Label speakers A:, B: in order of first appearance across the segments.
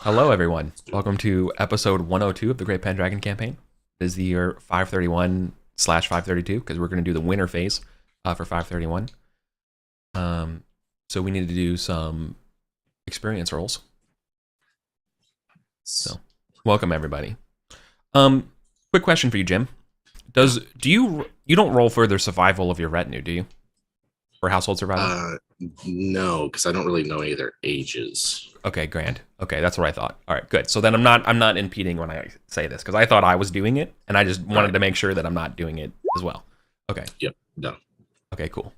A: Hello, everyone. Welcome to episode 102 of the Great Pendragon Campaign. This is the year 531/532 because we're going to do the winter phase for 531. So we need to do some experience rolls. So, welcome everybody. Quick question for you, Jim. Do you don't roll for the survival of your retinue, do you? For household survival?
B: No, because I don't really know any of their ages.
A: Okay, grand. Okay, that's what I thought. All right, good. So then I'm not impeding when I say this because I thought I was doing it, and I just wanted to make sure that I'm not doing it as well. Okay.
B: Yep. No.
A: Okay. Cool.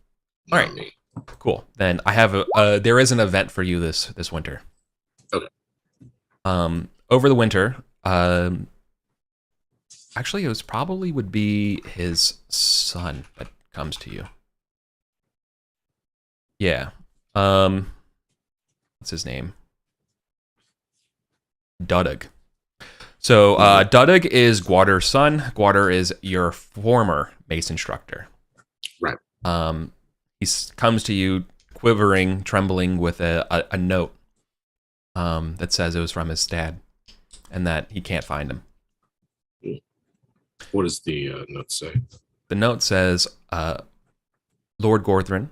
A: All
B: Not
A: right.
B: me.
A: Cool. Then I have there is an event for you this winter.
B: Okay.
A: Over the winter, actually, it probably would be his son that comes to you. Yeah. What's his name? Dudug. So Dudug is Guarder's son. Guarder is your former mace instructor.
B: Right.
A: He comes to you quivering, trembling with a note that says it was from his dad and that he can't find him.
B: What does the note say?
A: The note says, Lord Gorthrin,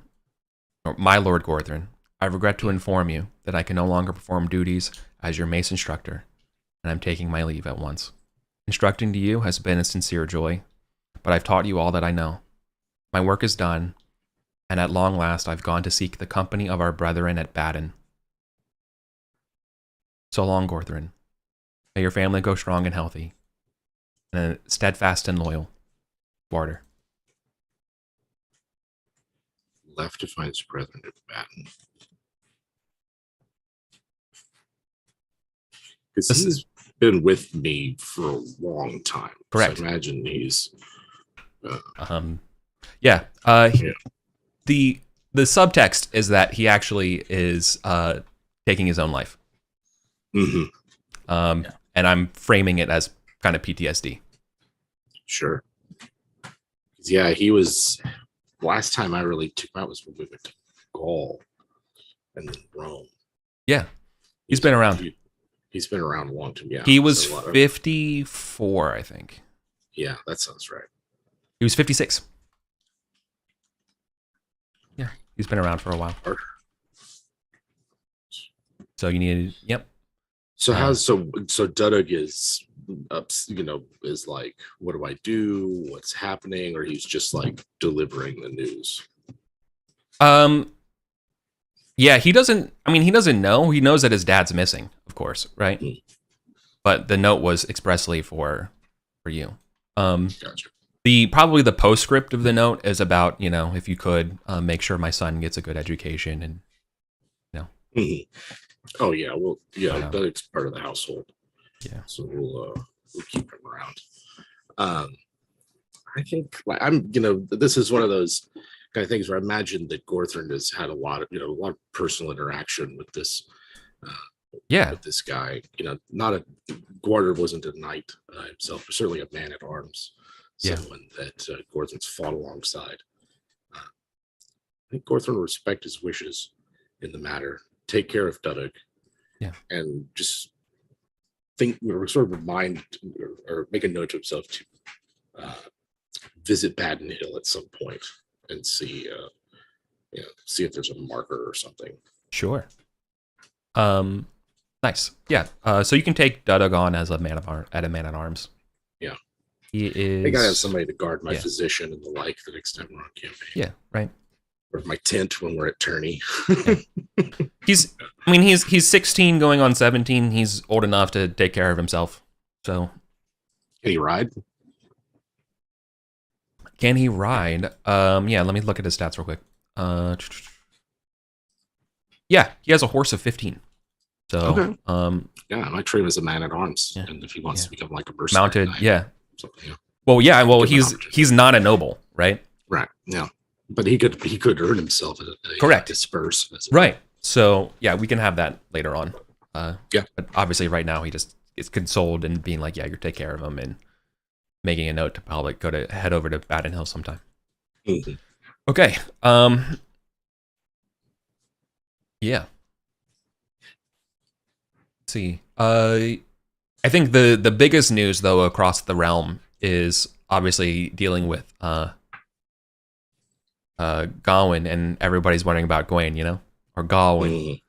A: or my Lord Gorthrin, I regret to inform you that I can no longer perform duties as your mace instructor, and I'm taking my leave at once. Instructing to you has been a sincere joy, but I've taught you all that I know. My work is done, and at long last I've gone to seek the company of our brethren at Baden. So long, Gorthrin. May your family go strong and healthy, and steadfast and loyal. Warder.
B: Left to find his brethren at Batten. Because he's been with me for a long time.
A: Correct.
B: So I imagine he's.
A: Yeah. The subtext is that he actually is taking his own life.
B: Mm-hmm.
A: And I'm framing it as kind of PTSD.
B: Sure. Yeah, he was. Last time I really took him out was when we went to Gaul and then Rome.
A: Yeah. He's been around.
B: He's been around a long time. Yeah.
A: He was 54, I think.
B: Yeah, that sounds right.
A: He was 56. Yeah, he's been around for a while. So you need, yep.
B: So so Dudug is is like, what do I do? What's happening? Or he's just like delivering the news.
A: Yeah, he doesn't know. He knows that his dad's missing, of course, right? Mm. But the note was expressly for you.
B: Gotcha.
A: Probably the postscript of the note is about, if you could make sure my son gets a good education and
B: Mm-hmm. Oh yeah, well yeah, Dudug's part of the household.
A: Yeah.
B: So we'll keep him around. I think this is one of those kind of things where I imagine that Gorthrin has had a lot of personal interaction with this with this guy. Guarder wasn't a knight himself, but certainly a man at arms. Someone that Gorthrin's fought alongside. I think Gorthrin will respect his wishes in the matter. Take care of Dudug.
A: Yeah.
B: And just think or sort of remind or make a note to himself to visit Baden Hill at some point and see if there's a marker or something.
A: Sure. Nice. Yeah. So you can take Dudug on as a man at arms.
B: Yeah.
A: He is.
B: I gotta have somebody to guard my physician and the like the next time we're on campaign.
A: Yeah. Right.
B: Or my tent when we're at tourney.
A: Yeah. He's 16 going on 17. He's old enough to take care of himself. So
B: can he ride?
A: Can he ride? Yeah, let me look at his stats real quick. Yeah, he has a horse of 15. So
B: okay. Yeah, I might train him as a man at arms. Yeah. And if he wants to become like a mercenary
A: mounted,
B: something,
A: Well, he's not a noble, right?
B: Right. Yeah. But he could earn himself
A: correct
B: disperse
A: right. So yeah, we can have that later on.
B: Yeah.
A: But obviously, right now he just is consoled and being like, yeah, you take care of him and making a note to probably head over to Baden Hill sometime.
B: Mm-hmm.
A: Okay. Yeah. Let's see. I think the biggest news though across the realm is obviously dealing with Gawain, and everybody's wondering about Gawain, you know, or Gawain,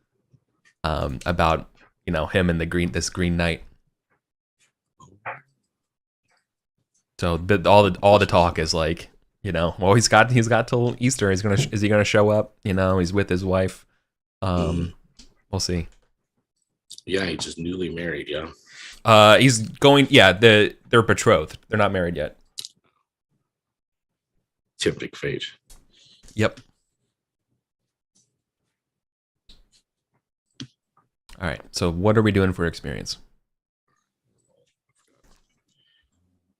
A: about, you know, him and this Green Knight. So all the talk is like, you know, well, he's got till Easter. Is he gonna show up? You know, he's with his wife. We'll see.
B: Yeah, he's just newly married. Yeah.
A: He's going. Yeah, they're betrothed. They're not married yet.
B: Tempting fate.
A: Yep. All right. So what are we doing for experience?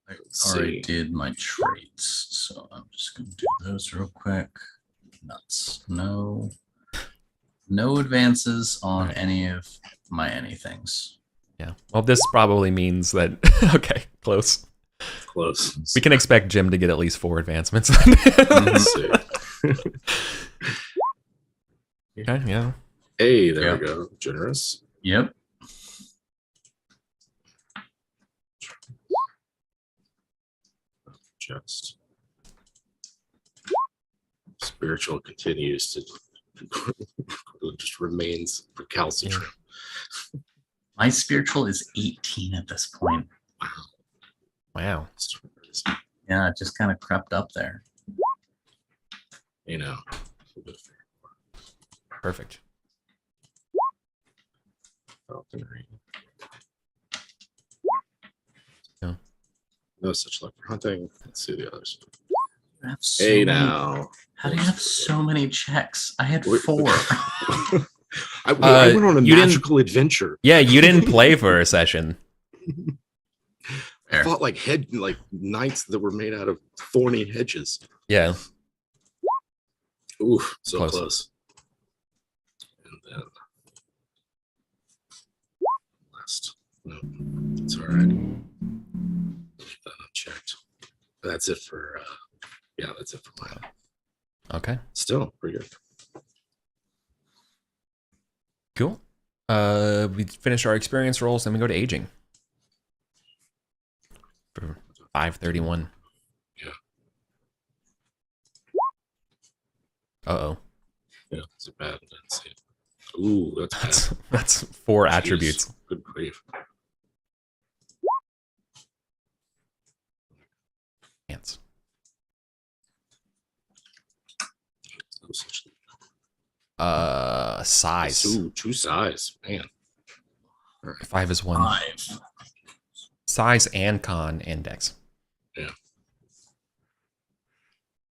C: I already did my traits, so I'm just gonna do those real quick. Nuts. No advances on any of my anythings.
A: Yeah. Well, this probably means that okay, close. We can expect Jim to get at least 4 advancements. Okay, yeah.
B: Hey, there we go. Generous.
C: Yep.
B: Just spiritual continues to just remains recalcitrant.
C: My spiritual is 18 at this point.
A: Wow.
C: Yeah, it just kind of crept up there.
B: You know.
A: Perfect.
B: Falconry.
A: Yeah.
B: No such luck for hunting. Let's see the others.
C: So
B: now.
C: How do you have so many checks? I had 4.
B: I went on a magical adventure.
A: Yeah, you didn't play for a session.
B: I fought like knights that were made out of thorny hedges.
A: Yeah.
B: Ooh, so close. And then last. No, it's all right. Keep that unchecked. That's it for. That's it for mine.
A: Okay.
B: Still pretty good.
A: Cool. We finish our experience rolls, then we go to aging. For 531.
B: Yeah.
A: Uh-oh.
B: Yeah, it's a bad. That's it. Ooh, that's bad.
A: That's 4 attributes.
B: Good grief.
A: Ants. Size.
B: Ooh, 2 size, man.
A: Right. 5 is 1.
C: 5.
A: Size and con index.
B: Yeah.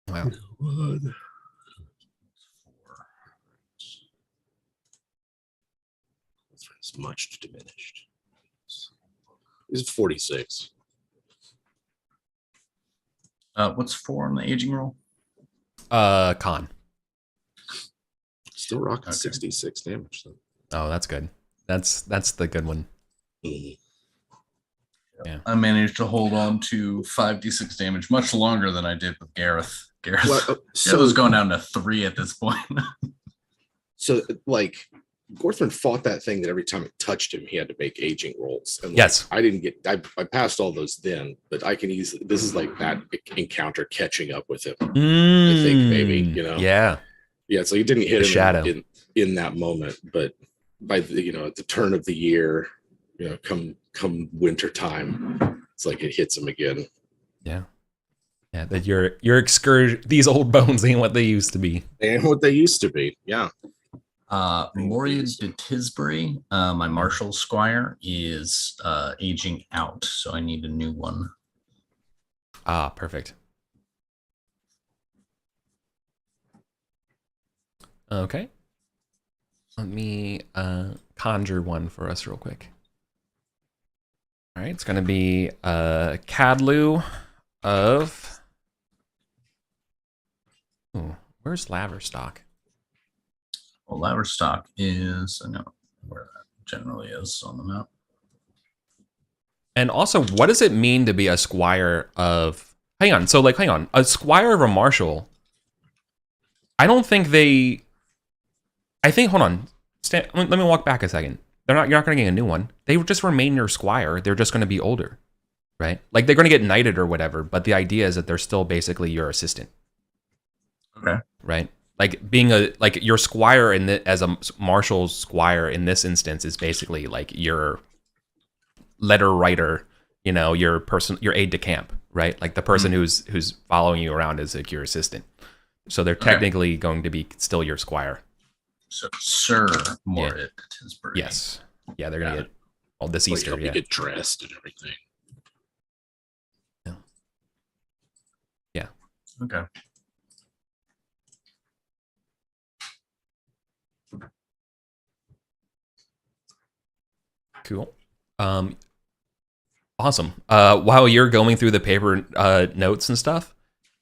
A: Wow.
B: 1. 4. It's much diminished. It's 46.
C: What's 4 on the aging roll?
A: Con.
B: Still rocking 66 damage though.
A: Oh, that's good. That's the good one.
C: Yeah. I managed to hold on to 5d6 damage much longer than I did with Gareth. Gareth was going down to 3 at this point.
B: So like Gorthrin fought that thing that every time it touched him, he had to make aging rolls. And
A: yes.
B: I didn't get, I passed all those then, but I can easily, this is like that encounter catching up with him. I think maybe, you know?
A: Yeah.
B: Yeah. So he didn't hit
A: the
B: him
A: shadow.
B: In that moment, but by the, at the turn of the year, come winter time, it's like it hits him again.
A: Yeah. Yeah. That your excursion, these old bones ain't what they used to be.
B: And what they used to be. Yeah.
C: Moria de Tisbury, my marshal squire, is aging out, so I need a new one.
A: Ah, perfect. Okay. Let me conjure one for us real quick. All right, it's going to be Cadlu of... Ooh, where's Laverstock?
C: Well, Laverstock is, I know where that generally is on the map.
A: And also, what does it mean to be a squire of... Hang on, a squire of a marshal, I don't think they... I think, hold on, let me walk back a second. You're not going to get a new one. They would just remain your squire. They're just going to be older, right? Like they're going to get knighted or whatever. But the idea is that they're still basically your assistant.
C: Okay.
A: Right. Like being your squire as a martial squire in this instance is basically like your letter writer, your aide de camp, right? Like the person who's following you around is like your assistant. So they're technically going to be still your squire.
C: So Sir Morit Tisbury.
A: Yes. Yeah, they're gonna get this Easter.
B: You get dressed and everything.
A: Yeah.
C: Okay.
A: Cool. Awesome. While you're going through the paper notes and stuff,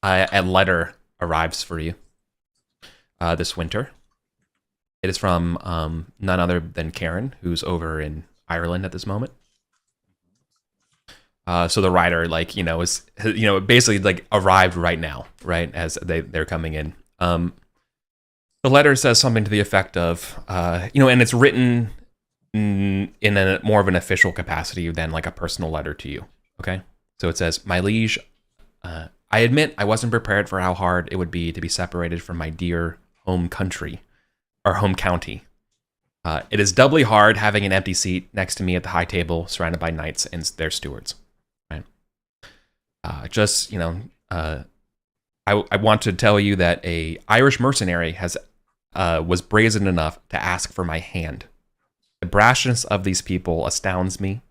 A: a letter arrives for you this winter. It is from none other than Karen, who's over in Ireland at this moment. So the writer, is basically like arrived right now, right as they're coming in. The letter says something to the effect of, and it's written in a more of an official capacity than like a personal letter to you. Okay, so it says, "My liege, I admit I wasn't prepared for how hard it would be to be separated from my dear home country." Our home county. It is doubly hard having an empty seat next to me at the high table, surrounded by knights and their stewards. Right. I want to tell you that a Irish mercenary was brazen enough to ask for my hand. The brashness of these people astounds me.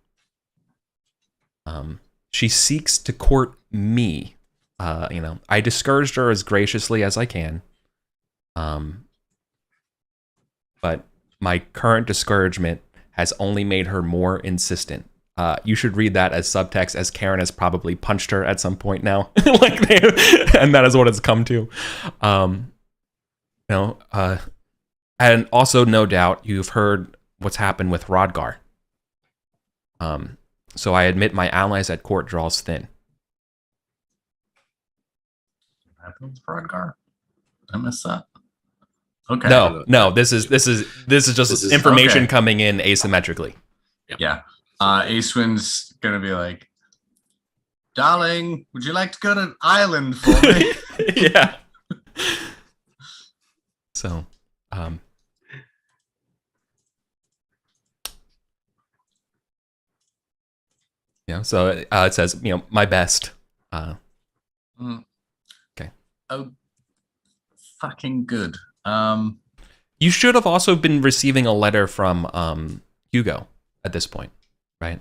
A: She seeks to court me. I discouraged her as graciously as I can. But my current discouragement has only made her more insistent. You should read that as subtext, as Karen has probably punched her at some point now, and that is what it's come to. And also, no doubt, you've heard what's happened with Rodgar. So I admit my allies at court draws thin.
C: What happened with Rodgar? Did I miss that? Okay.
A: No. This is just information coming in asymmetrically.
C: Yeah. Acewin's gonna be like, "Darling, would you like to go to an island for me?"
A: Yeah. So, So it says, my best. Okay.
C: Oh, fucking good.
A: You should have also been receiving a letter from Hugo at this point, right?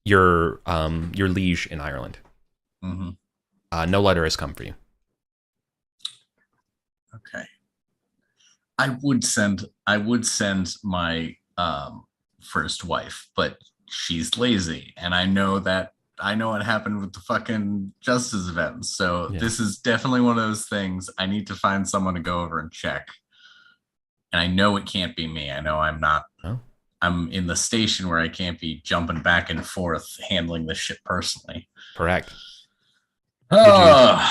A: Your liege in Ireland.
C: Mm-hmm.
A: No letter has come for you.
C: Okay. I would send my first wife, but she's lazy, and I know what happened with the fucking justice events. So This is definitely one of those things. I need to find someone to go over and check. And I know it can't be me. I know I'm not.
A: Oh.
C: I'm in the station where I can't be jumping back and forth handling this shit personally.
A: Correct.
C: Yeah.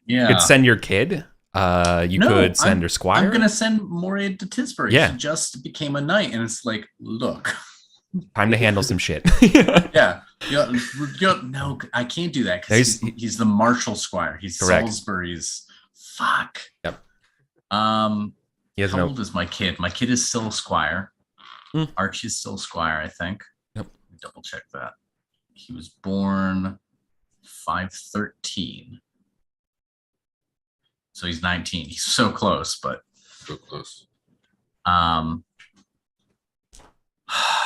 A: You could send your kid. You could send your squire.
C: I'm gonna send Morid to Tisbury.
A: Yeah.
C: She just became a knight, and it's like, look.
A: Time to handle some shit.
C: Yeah. No, I can't do that because he's the martial squire. He's
A: correct.
C: Salisbury's. Fuck.
A: Yep.
C: How old is my kid? My kid is still a squire. Archie's still a squire, I think.
A: Yep.
C: Double check that. He was born 5/13. So he's 19. He's so close, but
B: so close.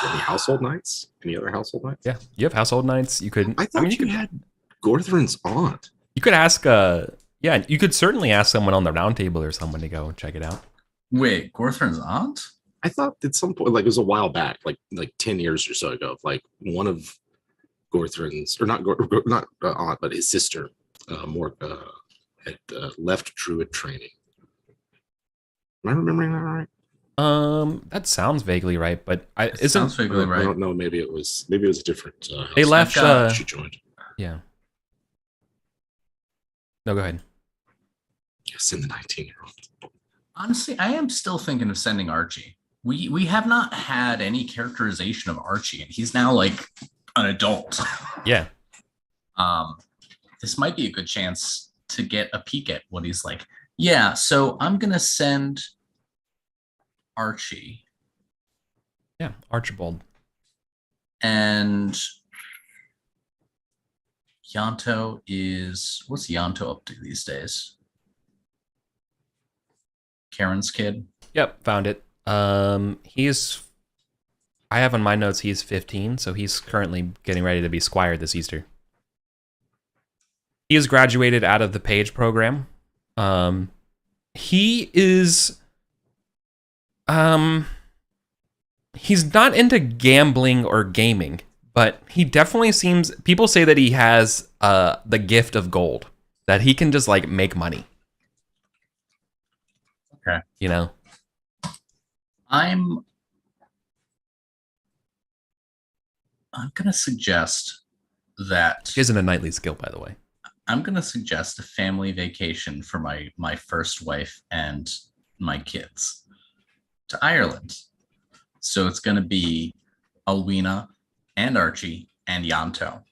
C: Any
B: household knights? Any other household knights?
A: Yeah, you have household knights. You could.
B: I thought you had Gorthrin's aunt.
A: You could ask. You could certainly ask someone on the round table or someone to go check it out.
C: Wait, Gorthrin's aunt?
B: I thought at some point, like it was a while back, like 10 years or so ago, like one of Gorthrin's, or not aunt, but his sister, had left Druid training. Am I remembering that right?
A: That sounds vaguely right, but
C: it sounds vaguely right.
B: I don't know. Maybe it was a different.
A: They left.
B: She joined.
A: Yeah. No, go ahead.
B: Send the 19-year-old.
C: Honestly, I am still thinking of sending Archie. We have not had any characterization of Archie, and he's now like an adult.
A: Yeah.
C: This might be a good chance to get a peek at what he's like. Yeah, so I'm gonna send Archie.
A: Yeah, Archibald.
C: And Yanto is, what's Yanto up to these days? Karen's kid?
A: Yep, found it. He's, I have on my notes he's 15, so he's currently getting ready to be Squire this Easter. He has graduated out of the Page program. He is, he's not into gambling or gaming, but he definitely seems, people say that he has the gift of gold, that he can just like make money.
C: Okay.
A: You know?
C: I'm gonna suggest that
A: He isn't a knightly skill, by the way.
C: I'm gonna suggest a family vacation for my first wife and my kids to Ireland. So it's gonna be Alwina and Archie and Yanto.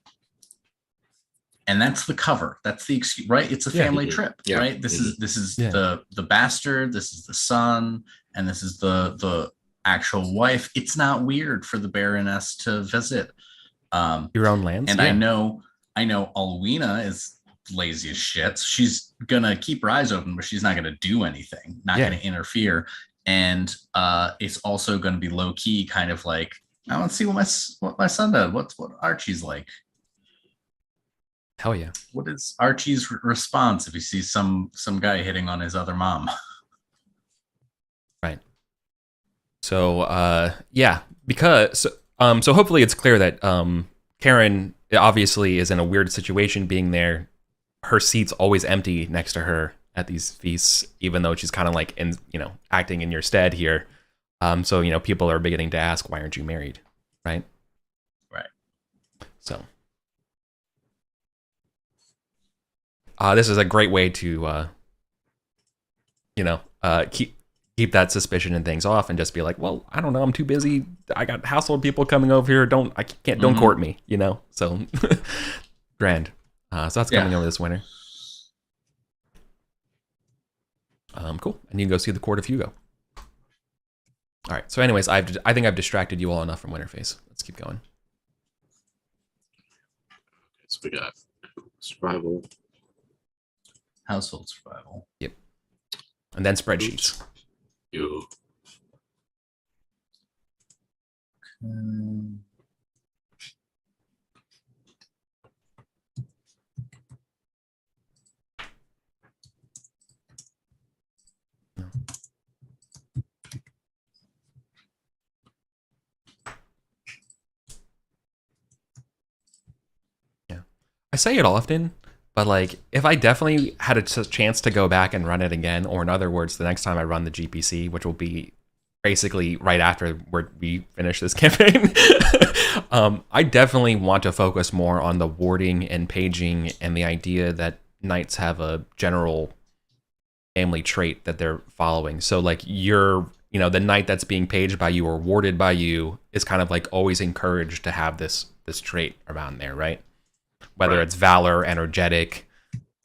C: And that's the cover. That's the excuse, right? It's a family trip, right? This is the bastard, this is the son, and this is the actual wife. It's not weird for the Baroness to visit
A: Your own lands.
C: And I know Alwina is lazy as shit. So she's gonna keep her eyes open, but she's not gonna do anything, not gonna interfere. And it's also gonna be low key, kind of like, I want to see what my son does. What Archie's like.
A: Hell yeah.
C: What is Archie's response if he sees some guy hitting on his other mom?
A: Right. So yeah, because so hopefully it's clear that Karen obviously is in a weird situation being there. Her seat's always empty next to her at these feasts, even though she's kind of like acting in your stead here. So people are beginning to ask, why aren't you married? Right.
C: Right.
A: So this is a great way to keep that suspicion and things off, and just be like, well, I don't know, I'm too busy. I got household people coming over here. Don't court me, So grand. So that's coming over this winter. Cool. And you can go see the Court of Hugo. All right. So anyways, I think I've distracted you all enough from Winterface. Let's keep going.
B: So we got survival.
C: Household survival.
A: Yep. And then spreadsheets.
B: You.
A: I say it often, but like, if I definitely had a chance to go back and run it again, or in other words, the next time I run the GPC, which will be basically right after we finish this campaign, I definitely want to focus more on the warding and paging, and the idea that knights have a general family trait that they're following. So like the knight that's being paged by you or warded by you is kind of like always encouraged to have this trait around there, right? Whether it's valor, energetic,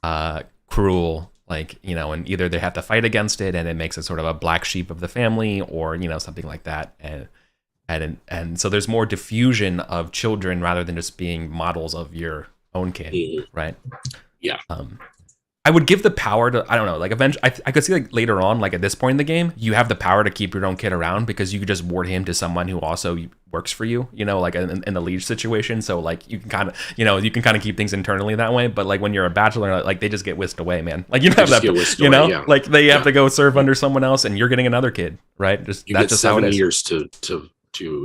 A: cruel, and either they have to fight against it and it makes it sort of a black sheep of the family, or, something like that. And so there's more diffusion of children rather than just being models of your own kid, right?
B: Yeah.
A: I would give the power to, I don't know, like eventually, I could see like later on, like at this point in the game, you have the power to keep your own kid around because you could just ward him to someone who also works for you, like in the liege situation. So like you can kind of keep things internally that way. But like when you're a bachelor, like they just get whisked away, man. Like you don't have that, like they have to go serve under someone else, and you're getting another kid, right? That's just how it is.
B: Years to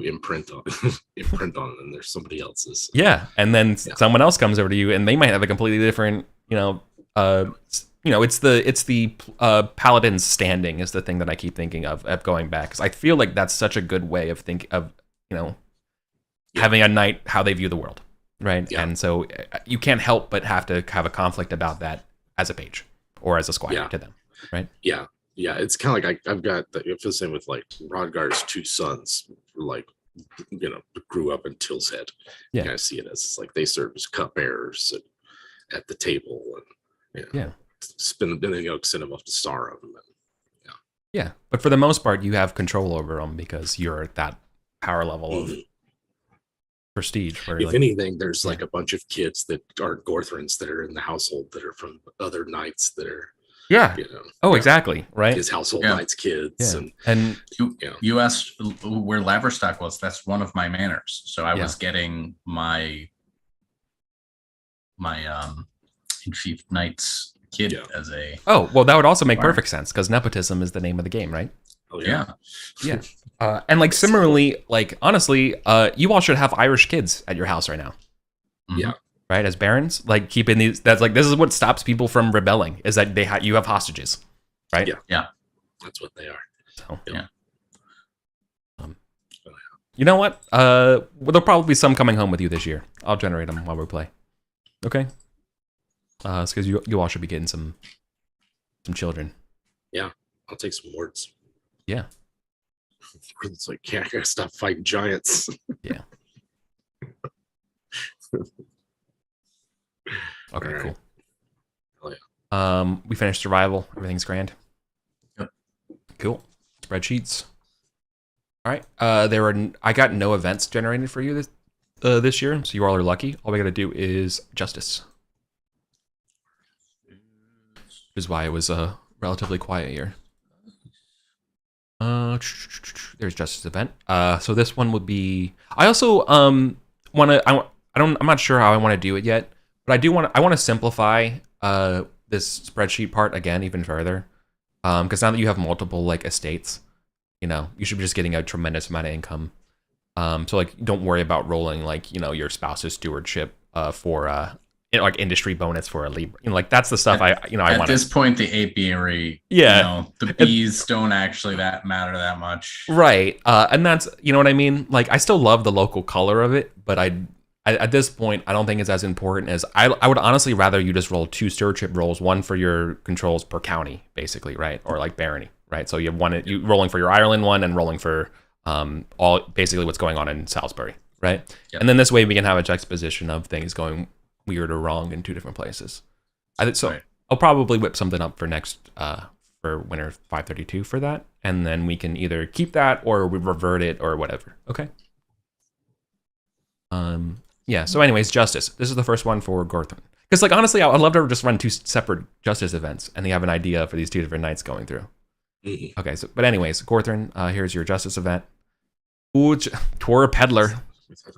B: imprint on and there's somebody else's.
A: Yeah, and then someone else comes over to you, and they might have a completely different, it's the paladin's standing is the thing that I keep thinking of going back, because I feel like that's such a good way of having a knight, how they view the world, right? Yeah. And so you can't help but have to have a conflict about that as a page or as a squire to them, right?
B: Yeah, Yeah, it's kind of like I've got I feel the same with like Rodgar's two sons, like grew up in Till's Head.
A: Yeah.
B: You kind of see it as it's like they serve as cupbearers at the table, and spin send them off to sorrow.
A: Yeah, but for the most part, you have control over them because you're at that power level of prestige. Where
B: if anything, there's like a bunch of kids that are Gorthrins that are in the household that are from other knights that are.
A: Yeah. Exactly. Right.
B: His household knights kids.
A: Yeah. And
C: you asked where Laverstock was. That's one of my manors. So I was getting my chief knight's kid as a.
A: Oh, well, that would also make perfect sense because nepotism is the name of the game, right?
B: Oh yeah.
A: Yeah. And like similarly, like honestly, you all should have Irish kids at your house right now.
B: Yeah.
A: Right, as barons, like keeping these. That's like this is what stops people from rebelling. Is that you have hostages, right?
B: Yeah, that's what they are.
A: So you know what? Well, there'll probably be some coming home with you this year. I'll generate them while we play. Okay. It's because you all should be getting some children.
B: Yeah, I'll take some words.
A: Yeah.
B: It's like, I gotta stop fighting giants.
A: Yeah. Okay,
B: right.
A: cool.
B: Oh yeah.
A: We finished survival. Everything's grand.
C: Yep.
A: Cool. Spreadsheets. All right. I got no events generated for you this year, so you all are lucky. All we got to do is justice, which is why it was a relatively quiet year. There's justice event. So this one would be. I also I'm not sure how I want to do it yet. But I want to simplify this spreadsheet part again even further, because now that you have multiple like estates, you should be just getting a tremendous amount of income. So like don't worry about rolling like your spouse's stewardship for like industry bonus for a Libra. Like that's the stuff I want.
C: At this point, the apiary, the bees don't actually matter that much,
A: right? And that's what I mean. Like I still love the local color of it, but at this point, I don't think it's as important as I would honestly rather you just roll 2 stewardship rolls, one for your controls per county, basically, right? Or like barony, right? So you have you rolling for your Ireland one and rolling for all basically what's going on in Salisbury, right? Yep. And then this way we can have a juxtaposition of things going weird or wrong in 2 different places. Right. I'll probably whip something up for next for winter 532 for that, and then we can either keep that or we revert it or whatever. Okay. Yeah, so anyways, justice. This is the first one for Gorthron. Because, like, honestly, I'd love to just run 2 separate justice events, and they have an idea for these 2 different nights going through. Mm-hmm. Okay, but anyways, Gorthron, here's your justice event. Ooh, Tor Peddler.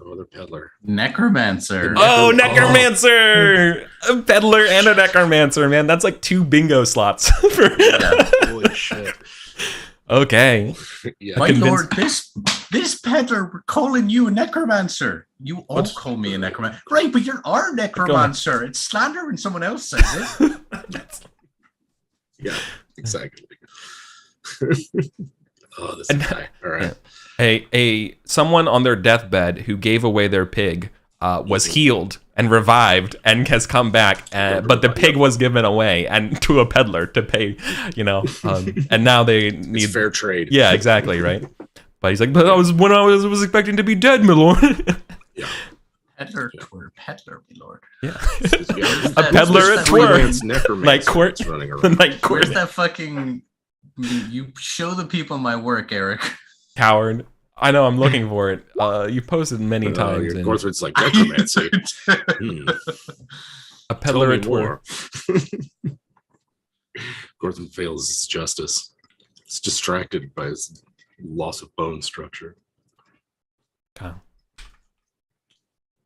B: Another peddler.
C: Necromancer.
A: Oh, Necromancer! A peddler and a Necromancer, man. That's like 2 bingo slots.
B: Holy shit.
A: Okay.
C: Yeah. My lord, this peddler, we're calling you a necromancer. You all call me a necromancer. Right, but you're our necromancer. It's slander when someone else says it.
B: Yeah, exactly. Oh, this guy. All right.
A: Someone on their deathbed who gave away their pig was healed and revived and has come back, but the pig was given away and to a peddler to pay, and now they need
B: it's fair trade.
A: Yeah, exactly, right. But he's like, but I was expecting to be dead, my lord.
B: Yeah.
C: Peddler, my lord.
A: Yeah. A peddler at twerk. Night court. The night court.
C: Where's that fucking? You show the people my work, Eric.
A: Coward. I know, I'm looking for it. You posted many times.
B: Of course, it's like necromancy.
A: A peddler at war.
B: Gorthon fails his justice. It's distracted by his loss of bone structure.
A: Okay.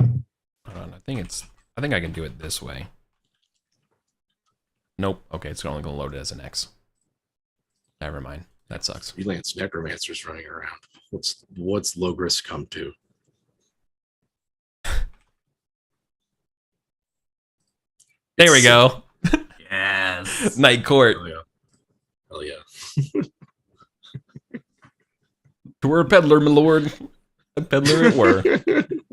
A: Hold on, I think I can do it this way. Nope. Okay, it's only going to load it as an X. Never mind. That sucks.
B: Freelance necromancers running around. What's Logris come to?
A: There we go.
C: Yes.
A: Night court.
B: Hell yeah.
A: To were a peddler, my lord. A peddler at were.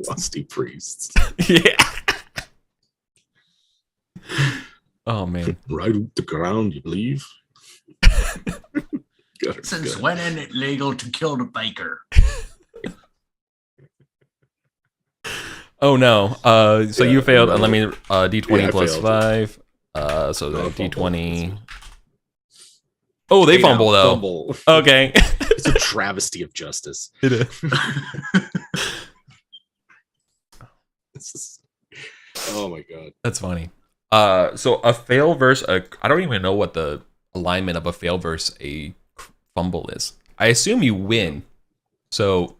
B: Lusty priests.
A: Yeah. Oh man.
B: Right off the ground, you believe?
C: Since when is it legal to kill the baker?
A: Oh no. So you failed. Let me D20 plus 5. So the D20. Oh, they fumble though. Fumble. Okay.
B: It's a travesty of justice.
A: It is.
B: Oh my god.
A: That's funny. So a fail versus I don't even know what the alignment of a fail versus a fumble is. I assume you win. So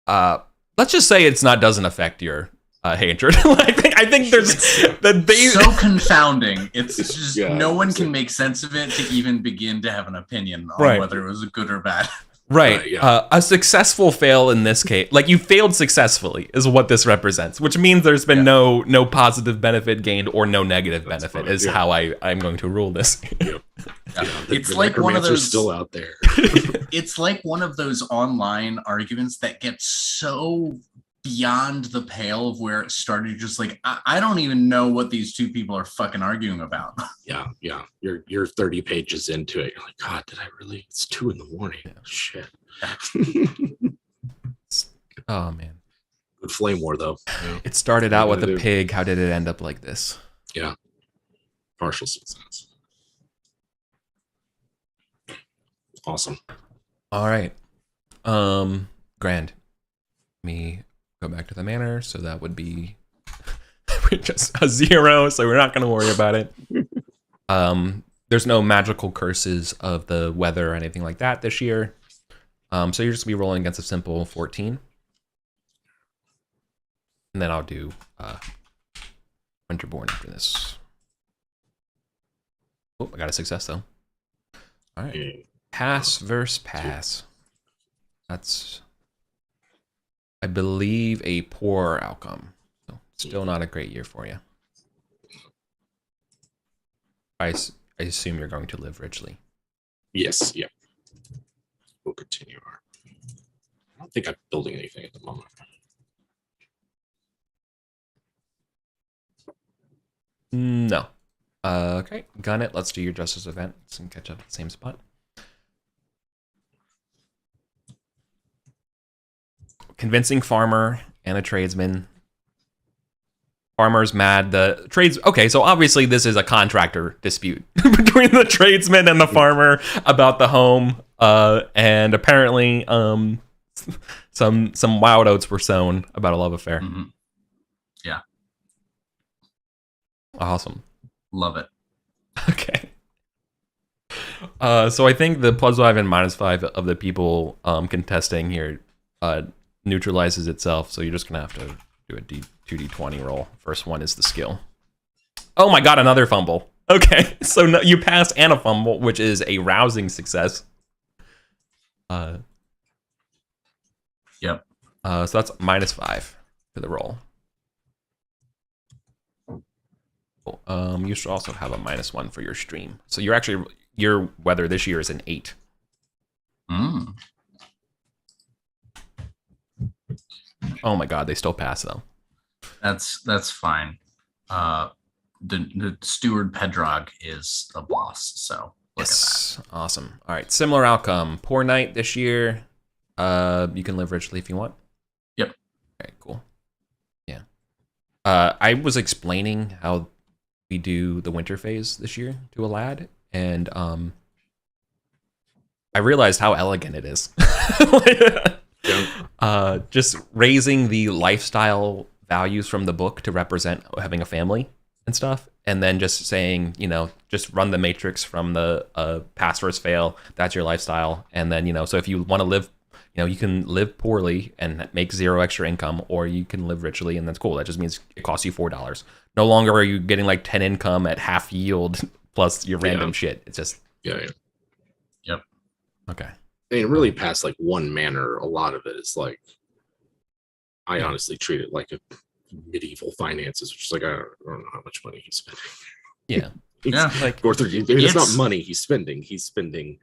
A: let's just say doesn't affect your hatred. I think there's
C: so confounding. It's just no one can make sense of it to even begin to have an opinion on whether it was good or bad.
A: Right. A successful fail in this case, like you failed successfully, is what this represents, which means there's been no positive benefit gained or no negative benefit. Is how I'm going to rule this.
C: It's like one of those
B: still out there.
C: It's like one of those online arguments that gets so beyond the pale of where it started. Just like I don't even know what these two people are fucking arguing about.
B: Yeah. You're 30 pages into it. You're like, God, did I really? It's 2 a.m. Shit.
A: Oh man.
B: Good flame war though.
A: It started out with a pig. How did it end up like this?
B: Yeah. Partial success. Awesome.
A: All right. Grand. Me go back to the manor, so that would be just a 0, so we're not going to worry about it. There's no magical curses of the weather or anything like that this year, so you're just going to be rolling against a simple 14. And then I'll do Winterborn after this. Oh, I got a success though. All right. Pass versus pass. That's, I believe, a poor outcome. So still not a great year for you. I assume you're going to live richly.
B: Yes, yeah. We'll continue our... I don't think I'm building anything at the moment.
A: No. Okay, gun it. Let's do your justice event and catch up at the same spot. Convincing farmer and a tradesman. Farmer's mad. The trades. Okay, so obviously this is a contractor dispute between the tradesman and the farmer about the home. And apparently, some wild oats were sown about a love affair.
C: Mm-hmm. Yeah.
A: Awesome.
C: Love it.
A: Okay. So I think the +5 and -5 of the people contesting here neutralizes itself. So you're just gonna have to do a 2d20 roll. First one is the skill. Oh my god, another fumble. Okay, so no, you pass and a fumble, which is a rousing success.
C: Yep.
A: So that's -5 for the roll. You should also have a -1 for your stream. So you're actually, your weather this year is an 8.
C: Mm.
A: Oh my god, they still pass though.
C: That's fine. The steward Pedrog is a boss, so look at that.
A: Awesome. All right, similar outcome. Poor night this year. You can live richly if you want.
C: Yep.
A: All right, cool. Yeah. I was explaining how we do the winter phase this year to a lad, and I realized how elegant it is. Just raising the lifestyle values from the book to represent having a family and stuff, and then just saying, just run the matrix from the pass versus fail. That's your lifestyle, and then so if you want to live, you can live poorly and make 0 extra income, or you can live richly, and that's cool. That just means it costs you $4. No longer are you getting like 10 income at half yield plus your random shit. It's just
B: yeah.
C: Yep.
A: Okay.
B: I mean, really past like one manor, a lot of it is like, I honestly treat it like a medieval finances, which is like, I don't know how much money he's spending.
A: Yeah.
B: Like it's not money he's spending. He's spending,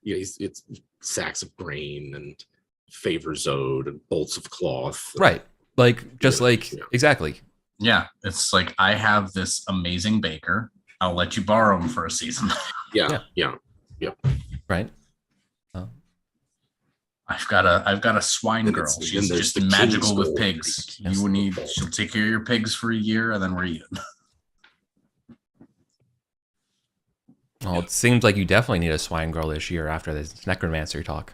B: it's sacks of grain and favors owed and bolts of cloth.
A: Right. Like, just exactly.
C: Yeah. It's like, I have this amazing baker. I'll let you borrow him for a season.
B: Yeah.
A: Right.
C: I've got a swine girl. She's just magical with pigs. She'll take care of your pigs for a year, and then we're even.
A: Well, it seems like you definitely need a swine girl this year after this necromancer talk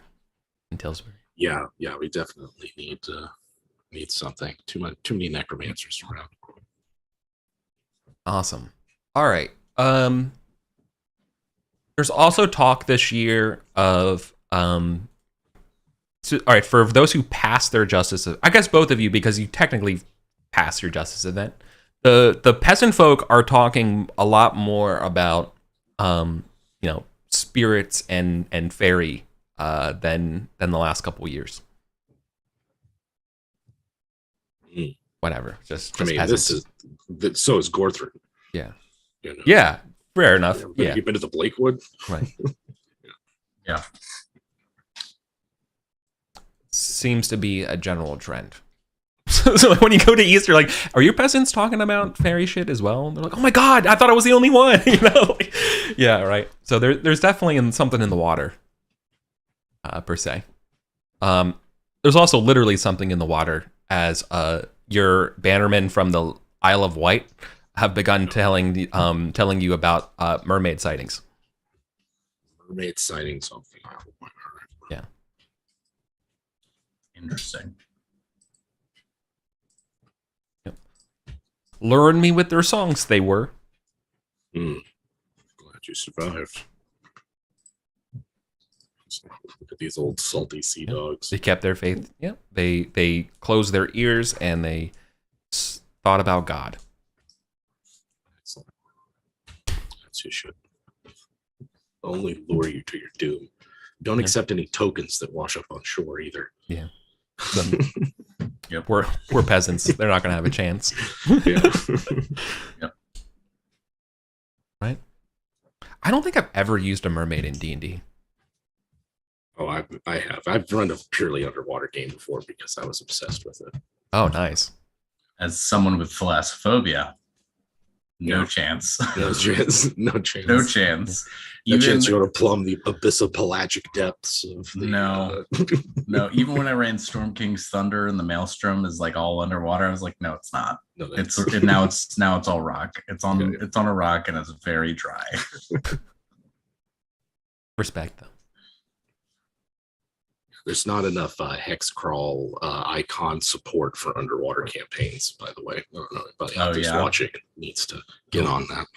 A: in Tillsbury.
B: Yeah, we definitely need something. Too many necromancers around.
A: Awesome. All right. There's also talk this year of all right, for those who passed their justice, I guess both of you, because you technically passed your justice event. The peasant folk are talking a lot more about spirits and fairy than the last couple years. Whatever. Just peasants.
B: So is Gorthrin.
A: Yeah. Yeah. Fair enough. Yeah.
B: You've been to the Blakewood?
A: Right.
C: Yeah.
A: Seems to be a general trend. So when you go to Easter, like, are your peasants talking about fairy shit as well? And they're like, oh my god, I thought I was the only one. Yeah, right. So there's definitely something in the water, per se. There's also literally something in the water as your bannermen from the Isle of Wight have begun telling you about mermaid sightings.
B: Mermaid sightings off the Isle of Wight.
A: Yeah.
C: Interesting.
A: Yep. Luring me with their songs, they were.
B: Glad you survived. Look at these old salty sea dogs.
A: They kept their faith. Yeah. They closed their ears and they thought about God.
B: Excellent. That's you should. Only lure you to your doom. Don't accept any tokens that wash up on shore either.
A: Yeah. Yep. We're peasants. They're not gonna have a chance.
B: Yeah.
C: Yep.
A: Right. I don't think I've ever used a mermaid in D&D.
B: Oh, I have. I've run a purely underwater game before because I was obsessed with it.
A: Oh, nice.
C: As someone with thalassophobia, no chance.
B: No chance. No chance.
C: No chance.
B: No chance you're going to plumb the abyssopelagic depths of the...
C: No. No, even when I ran Storm King's Thunder and the Maelstrom is like all underwater, I was like, no, it's not.
B: No,
C: now it's all rock. It's on a rock and it's very dry.
A: Respect them.
B: There's not enough hex crawl icon support for underwater campaigns, by the way. I don't know anybody out there's watching needs to get on that.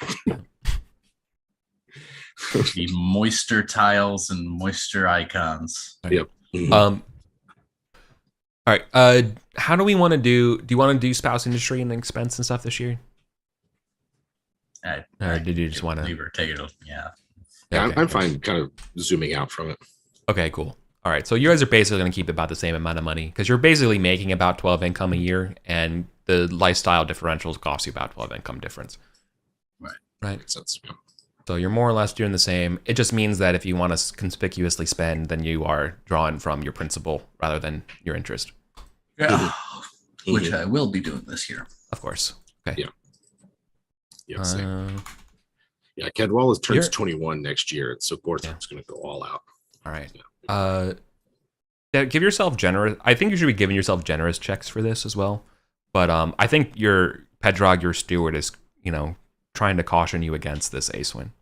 C: The moisture tiles and moisture icons.
B: Yep. Mm-hmm.
A: All right. How do we want to do? Do you want to do spouse industry and expense and stuff this year? Or did you just want to
C: take it? Yeah.
B: Yeah, okay. I'm fine. Kind of zooming out from it.
A: Okay. Cool. All right, so you guys are basically going to keep about the same amount of money because you're basically making about 12 income a year, and the lifestyle differentials cost you about 12 income difference.
B: Right.
A: Right.
B: Sense. Yeah.
A: So you're more or less doing the same. It just means that if you want to conspicuously spend, then you are drawing from your principal rather than your interest.
C: Yeah. Mm-hmm. Which I will be doing this year.
A: Of course. Okay.
B: Yeah. Yeah. Yeah. Ked Wallace turns 21 next year, so Gortham's going to go all out.
A: All right. Give yourself generous. I think you should be giving yourself generous checks for this as well. But I think your Pedrog, your steward, is trying to caution you against this ace win.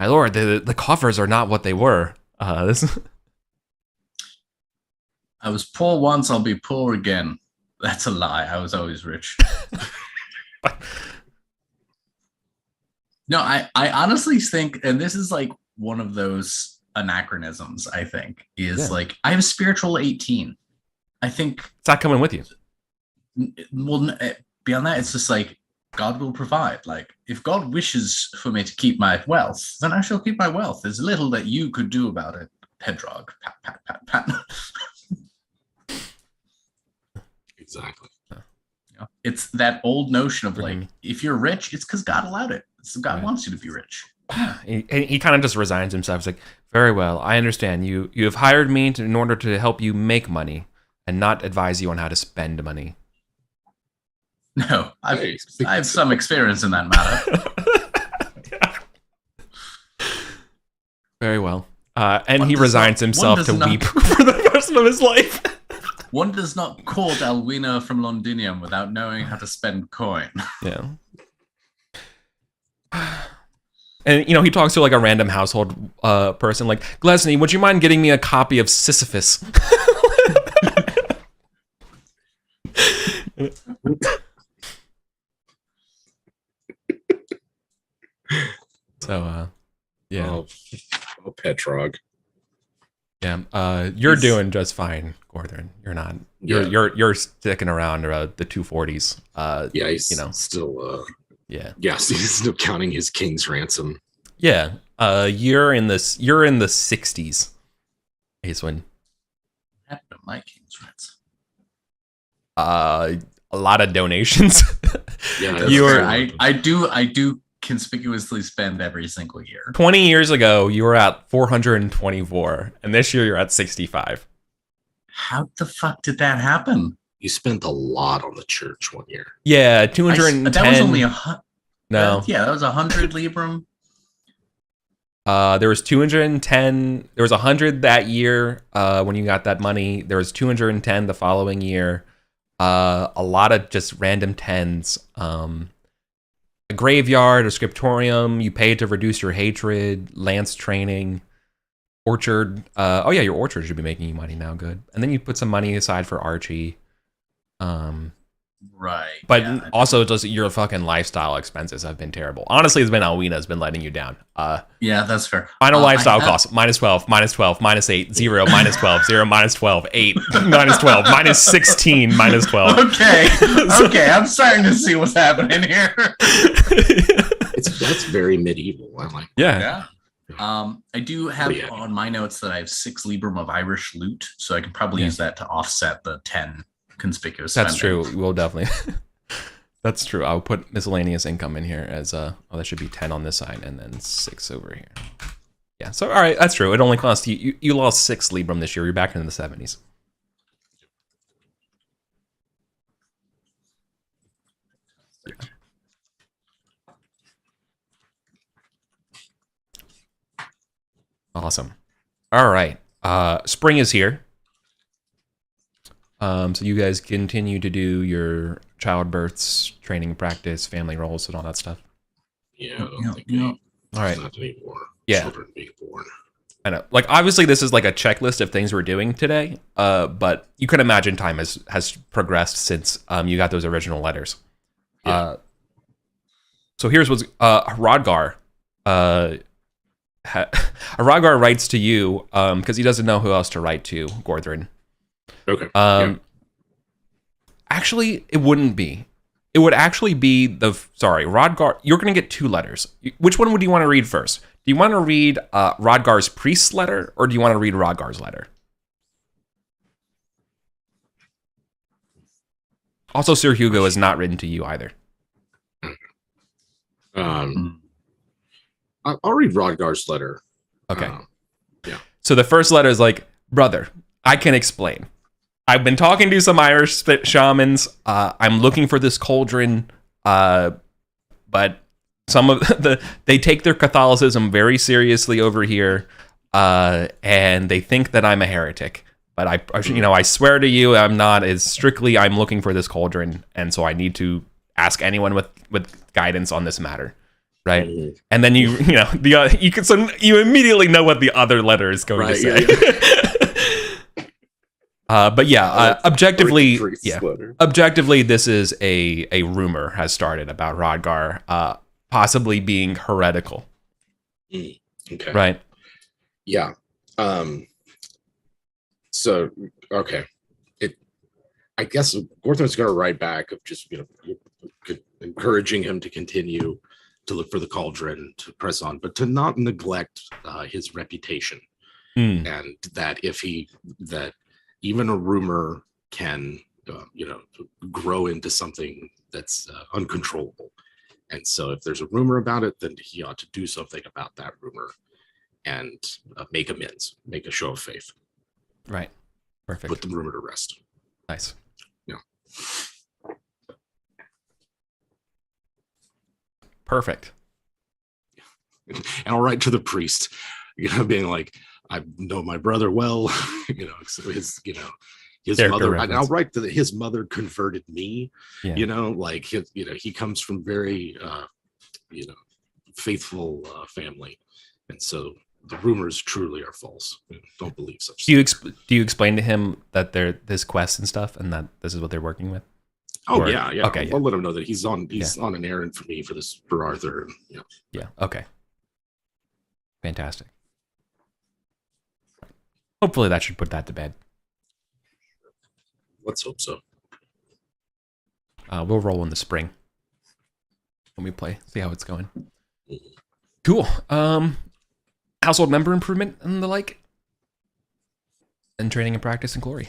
A: My lord, the coffers are not what they were. This.
C: I was poor once. I'll be poor again. That's a lie. I was always rich. No, I honestly think, and this is like one of those anachronisms, I think, is like I have a spiritual 18. I think
A: it's not coming with you.
C: Well, beyond that, it's just like God will provide. Like if God wishes for me to keep my wealth, then I shall keep my wealth. There's little that you could do about it, Pedrog. Pat, pat, pat, pat.
B: Exactly.
C: Yeah. It's that old notion of like, if you're rich, it's because God allowed it. So God wants you to be rich.
A: He kind of just resigns himself. He's like, very well, I understand. You have hired me in order to help you make money and not advise you on how to spend money.
C: No, I have some experience in that matter.
A: Very well. And he resigns himself to weep for the rest of his life.
C: One does not court Alwina from Londinium without knowing how to spend coin.
A: Yeah. And, he talks to like a random household person like, Glesney, would you mind getting me a copy of Sisyphus? So, yeah.
B: Oh, Petrog.
A: Yeah, you're doing just fine, Gorthrin. You're not. You're sticking around the 240s.
B: Yeah, he's still.
A: Yeah.
B: Yes, he's still counting his king's ransom.
A: Yeah. You're in the 60s. Acewind.
C: What happened to my king's ransom?
A: A lot of donations.
B: Yeah,
C: I do conspicuously spend every single year.
A: 20 years ago, you were at 424, and this year you're at 65.
C: How the fuck did that happen?
B: You spent a lot on the church one year.
A: Yeah, 210.
C: That was only
A: No.
C: Yeah, that was 100 Libram.
A: There was 210. There was 100 that year when you got that money. There was 210 the following year. A lot of just random tens. A graveyard, a scriptorium, you paid to reduce your hatred, lance training, orchard. Your orchard should be making you money now, good. And then you put some money aside for Archie.
C: Right.
A: But also just your fucking lifestyle expenses have been terrible. Honestly, it's been Alwina's been letting you down.
C: Yeah, that's fair.
A: Final lifestyle costs, -12, -12, -8, 0, -12, 0, -12, 8, -12, -16, -12.
C: Okay, I'm starting to see what's happening here.
B: That's very medieval. I like
A: that.
C: Yeah. I do have on my notes that I have 6 Libram of Irish loot, so I can probably use that to offset the 10 conspicuous spending.
A: That's true. We'll definitely. That's true. I'll put miscellaneous income in here as that should be 10 on this side and then 6 over here. Yeah. So all right, that's true. It only cost you lost 6 Libram this year. You're back into the 70s. Yeah. Awesome. All right. Spring is here. So you guys continue to do your childbirths, training practice, family roles, and all that stuff.
B: Yeah, I don't think
A: all right.
B: Not anymore.
A: Yeah.
B: Children being born.
A: I know. Like obviously this is like a checklist of things we're doing today. But you can imagine time has progressed since you got those original letters.
B: Yeah.
A: So here's what's Rodgar. Rodgar writes to you because he doesn't know who else to write to, Gorthrin.
B: Okay.
A: Actually, it wouldn't be. It would actually be Rodgar. You're going to get 2 letters. Which one would you want to read first? Do you want to read Rodgar's priest's letter, or do you want to read Rodgar's letter? Also, Sir Hugo has not written to you either.
B: I'll read Rodgar's letter.
A: Okay.
B: Yeah.
A: So the first letter is like, brother, I can explain. I've been talking to some Irish shamans. I'm looking for this cauldron, but some of they take their Catholicism very seriously over here, and they think that I'm a heretic. But I swear to you, I'm not. It's strictly I'm looking for this cauldron, and so I need to ask anyone with guidance on this matter, right? Mm-hmm. And then you immediately know what the other letter is going to say. Yeah. But objectively, this is a rumor has started about Rodgar possibly being heretical.
B: Okay.
A: Right.
B: Yeah. So okay, I guess Gorthrin's going to write back of just encouraging him to continue to look for the cauldron, to press on, but to not neglect his reputation, and that that even a rumor can grow into something that's uncontrollable. And so if there's a rumor about it, then he ought to do something about that rumor and make amends, make a show of faith.
A: Right. Perfect.
B: Put the rumor to rest.
A: Nice.
B: Yeah.
A: Perfect.
B: And I'll write to the priest, being like, I know my brother well. So his mother. And I'll write that his mother converted me.
A: Yeah.
B: He comes from very faithful family, and so the rumors truly are false. Don't believe such.
A: Do you explain to him that they're this quest and stuff, and that this is what they're working with?
B: Oh, yeah. Okay, I'll let him know that he's on an errand for me for Arthur.
A: Yeah. Okay. Fantastic. Hopefully that should put that to bed.
B: Let's hope so.
A: We'll roll in the spring when we play. See how it's going. Cool. Household member improvement and the like. And training and practice and glory.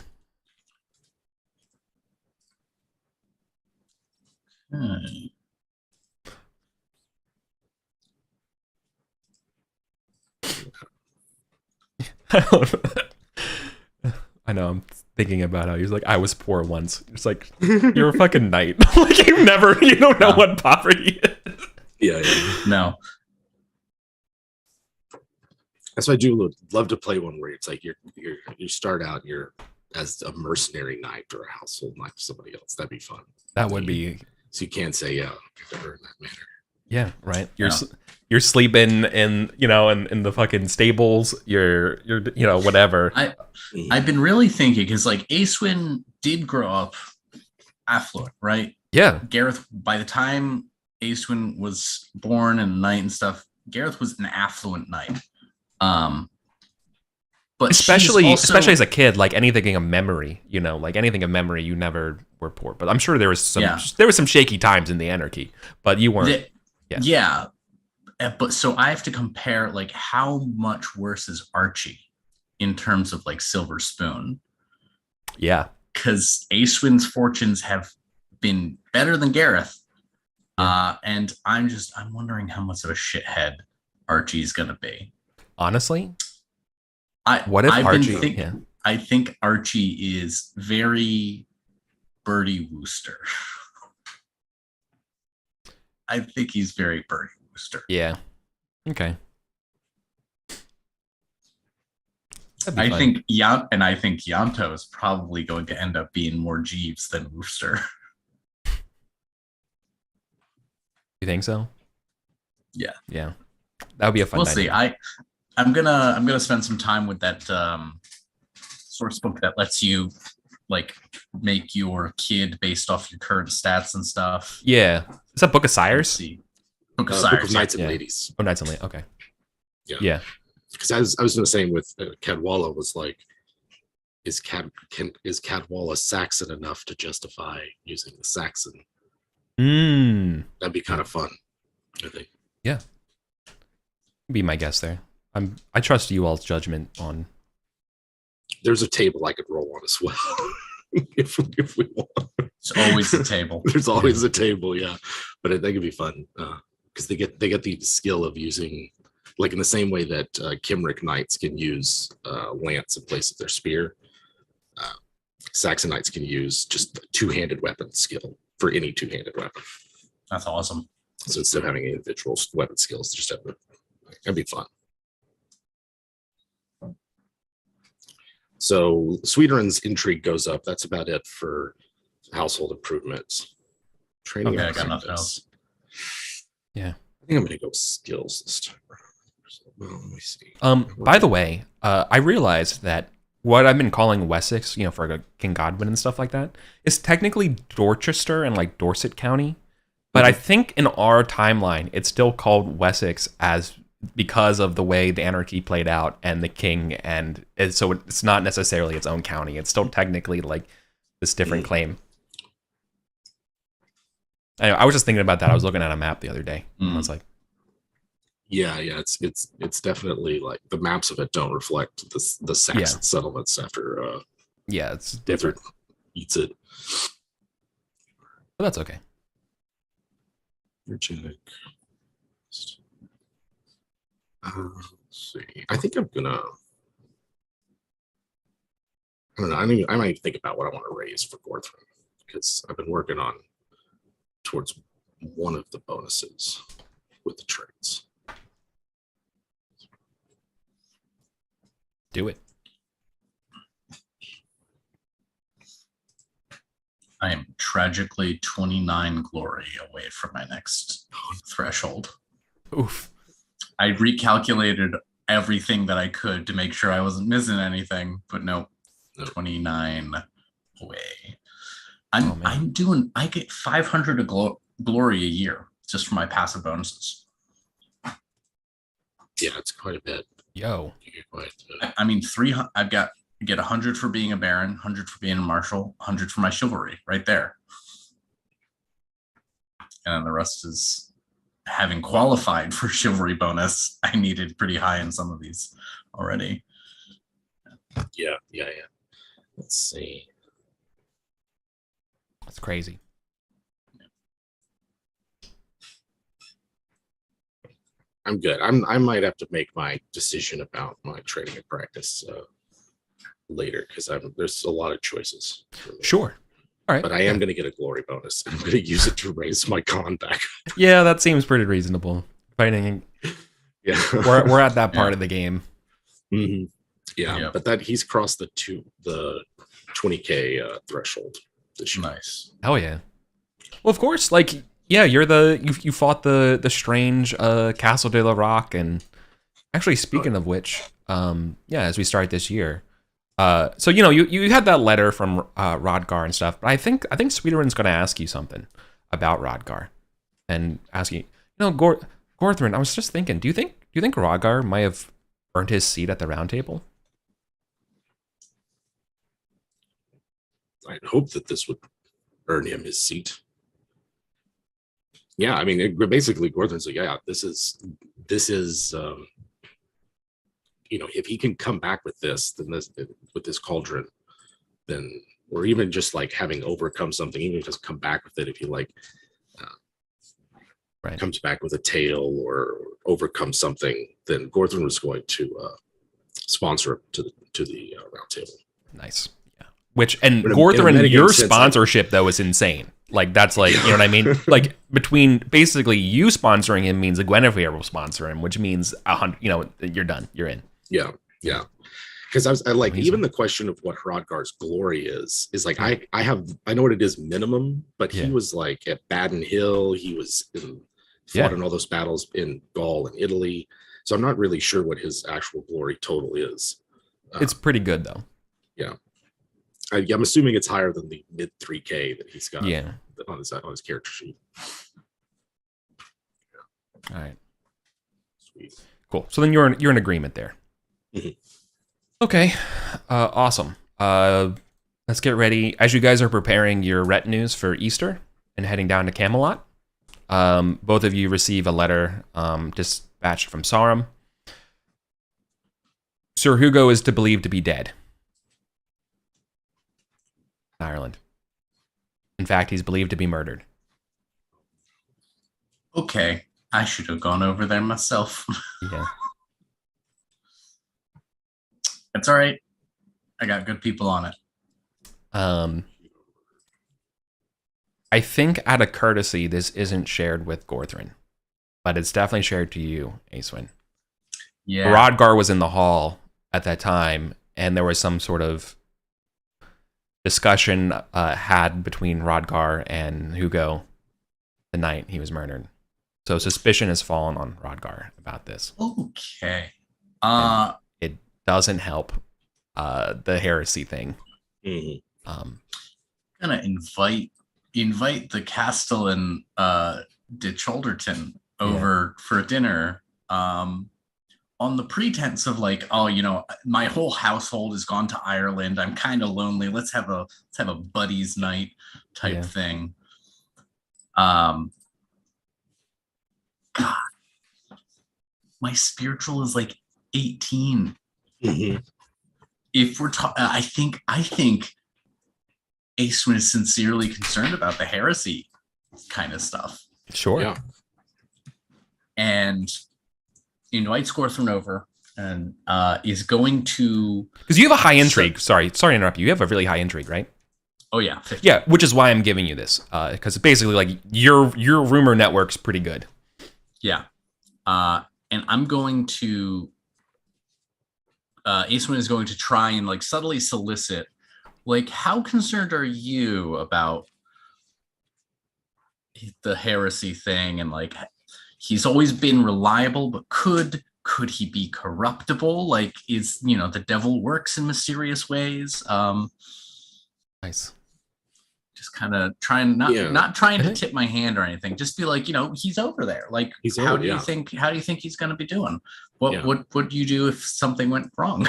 A: I know, I'm thinking about how he was like, I was poor once. It's like, you're a fucking knight. Like, you don't know what poverty is.
B: Yeah.
C: No.
B: That's why I do love to play one where it's like you start out, you're as a mercenary knight or a household knight to somebody else. That'd be fun.
A: That would be.
B: So you can't say, yeah, you've never in that manner.
A: Yeah, right. You're sleeping in the fucking stables. You're whatever.
C: I've been really thinking because like Aeswin did grow up affluent, right?
A: Yeah.
C: Gareth, by the time Aeswin was born and knight and stuff, Gareth was an affluent knight. But
A: especially as a kid, like anything of memory, you never were poor. But I'm sure there was some shaky times in the anarchy, but you weren't.
C: Yeah. But so I have to compare like how much worse is Archie in terms of like Silver Spoon.
A: Yeah.
C: Because Aeswin's fortunes have been better than Gareth. And I'm wondering how much of a shithead Archie's gonna be.
A: Honestly,
C: I think Archie is very Bertie Wooster. I think he's very Bertie Wooster.
A: Yeah. Okay.
C: I think Yanto is probably going to end up being more Jeeves than Wooster.
A: You think so?
C: Yeah.
A: Yeah. That would be a fun.
C: We'll see. I'm gonna spend some time with that source book that lets you like make your kid based off your current stats and stuff.
A: Yeah. Is that Book of Sires?
C: Book of Sires.
B: Book of Knights and Ladies.
A: Oh, Knights and Ladies. Okay.
B: Yeah. Because I was the same with Cadwalla was like, is Cadwalla Saxon enough to justify using the Saxon? That'd be kind of fun, I think.
A: Yeah. Be my guess there. I trust you all's judgment on.
B: There's a table I could roll on as well. if we want.
C: It's always a table.
B: There's always a table, yeah. But I think it'd be fun because they get the skill of using, like in the same way that Kimric knights can use lance in place of their spear. Saxon knights can use just a two-handed weapon skill for any two-handed weapon.
C: That's awesome.
B: So instead of having individual weapon skills, just have that'd be fun. So Sweeteren's intrigue goes up. That's about it for household improvements. Training.
C: Okay, I got nothing else.
A: Yeah.
B: I think I'm gonna go skills this time. Well, let me see.
A: By the way, I realized that what I've been calling Wessex, for King Godwin and stuff like that, is technically Dorchester and like Dorset County. But I think in our timeline, it's still called Wessex because of the way the anarchy played out and the king, and so it's not necessarily its own county. It's still technically like this different claim. Anyway, I was just thinking about that. I was looking at a map the other day. And I was like,
B: yeah, it's definitely like the maps of it don't reflect the Saxon settlements after.
A: It's different.
B: Eats it,
A: but that's okay.
B: Virginic. Let's see. I think I'm gonna. I don't know. I might think about what I want to raise for Gorthram because I've been working on towards one of the bonuses with the traits.
A: Do it.
C: I am tragically 29 glory away from my next threshold.
A: Oof.
C: I recalculated everything that I could to make sure I wasn't missing anything, but nope. 29 away. I get 500 glory a year just for my passive bonuses.
B: Yeah, it's quite a bit.
A: Yo.
C: I mean, 300. I get 100 for being a baron, 100 for being a marshal, 100 for my chivalry, right there. And then the rest is having qualified for chivalry bonus. I needed pretty high in some of these already.
B: Yeah. Let's see.
A: That's crazy.
B: I'm good. I might have to make my decision about my training and practice later because there's a lot of choices.
A: Sure. All right.
B: But I am going to get a glory bonus. I'm going to use it to raise my con back.
A: Yeah, that seems pretty reasonable. Fighting.
B: Yeah,
A: we're at that part of the game.
B: Mm-hmm. Yeah, but he's crossed the 20K threshold this year.
C: Nice.
A: Oh yeah. Well, of course. Like, yeah, you fought the strange Castle de la Roque, and actually, speaking of which, as we start this year. So you had that letter from Rodgar and stuff, but I think Sweeterman's going to ask you something about Rodgar, and ask you, Gorthrin. I was just thinking, do you think Rodgar might have earned his seat at the round table?
B: I'd hope that this would earn him his seat. Yeah, I mean, basically, Gorthrin's like, yeah, this is. If he can come back with this, with this cauldron, then, or even just like having overcome something, even just come back with it. If he comes back with a tail or overcome something, then Gorthrin was going to sponsor him to the round table.
A: Nice, yeah. Gorthrin, your sponsorship though is insane. Like that's like, you know what I mean? Like between basically you sponsoring him means a Guinevere will sponsor him, which means 100. You're done. You're in.
B: Yeah. Because I like even the question of what Rodgar's glory is like I know what it is minimum, but he was like at Baden Hill, he was fought in all those battles in Gaul and Italy, so I'm not really sure what his actual glory total is.
A: It's pretty good though.
B: Yeah, I'm assuming it's higher than the mid 3K that he's got. On his character sheet.
A: All right. Sweet. Cool. So then you're in agreement there.
B: Mm-hmm.
A: Okay, awesome. Let's get ready. As you guys are preparing your retinues for Easter and heading down to Camelot, both of you receive a letter dispatched from Sarum. Sir Hugo is believed to be dead in Ireland. In fact, he's believed to be murdered.
C: Okay, I should have gone over there myself.
A: Yeah.
C: It's all right. I got good people on it.
A: I think out of courtesy, this isn't shared with Gorthrin, but it's definitely shared to you, Acewin.
C: Yeah.
A: Rodgar was in the hall at that time, and there was some sort of discussion had between Rodgar and Hugo the night he was murdered. So suspicion has fallen on Rodgar about this.
C: Okay.
A: It doesn't help the heresy thing.
B: Mm-hmm.
C: Gonna invite the Castellan de Cholderton over for dinner on the pretense of like, oh, my whole household has gone to Ireland. I'm kind of lonely. Let's have a buddies night type thing. God, my spiritual is like 18.
B: Mm-hmm.
C: If we're talking, I think Acewin is sincerely concerned about the heresy kind of stuff.
A: Sure.
B: Yeah.
C: And invites Gorthrin over and is going to...
A: Because you have a high intrigue. Sorry to interrupt you. You have a really high intrigue, right?
C: Oh, yeah. 50.
A: Yeah, which is why I'm giving you this. Because basically, like, your rumor network's pretty good.
C: Yeah. And I'm going to Aceman is going to try and like subtly solicit, like, how concerned are you about the heresy thing? And like, he's always been reliable, but could he be corruptible? Like, is, you know, the devil works in mysterious ways.
A: Nice.
C: Just kind of trying, not trying to tip my hand or anything. Just be like, you know, he's over there. Like, how do you think he's going to be doing? What would you do if something went wrong?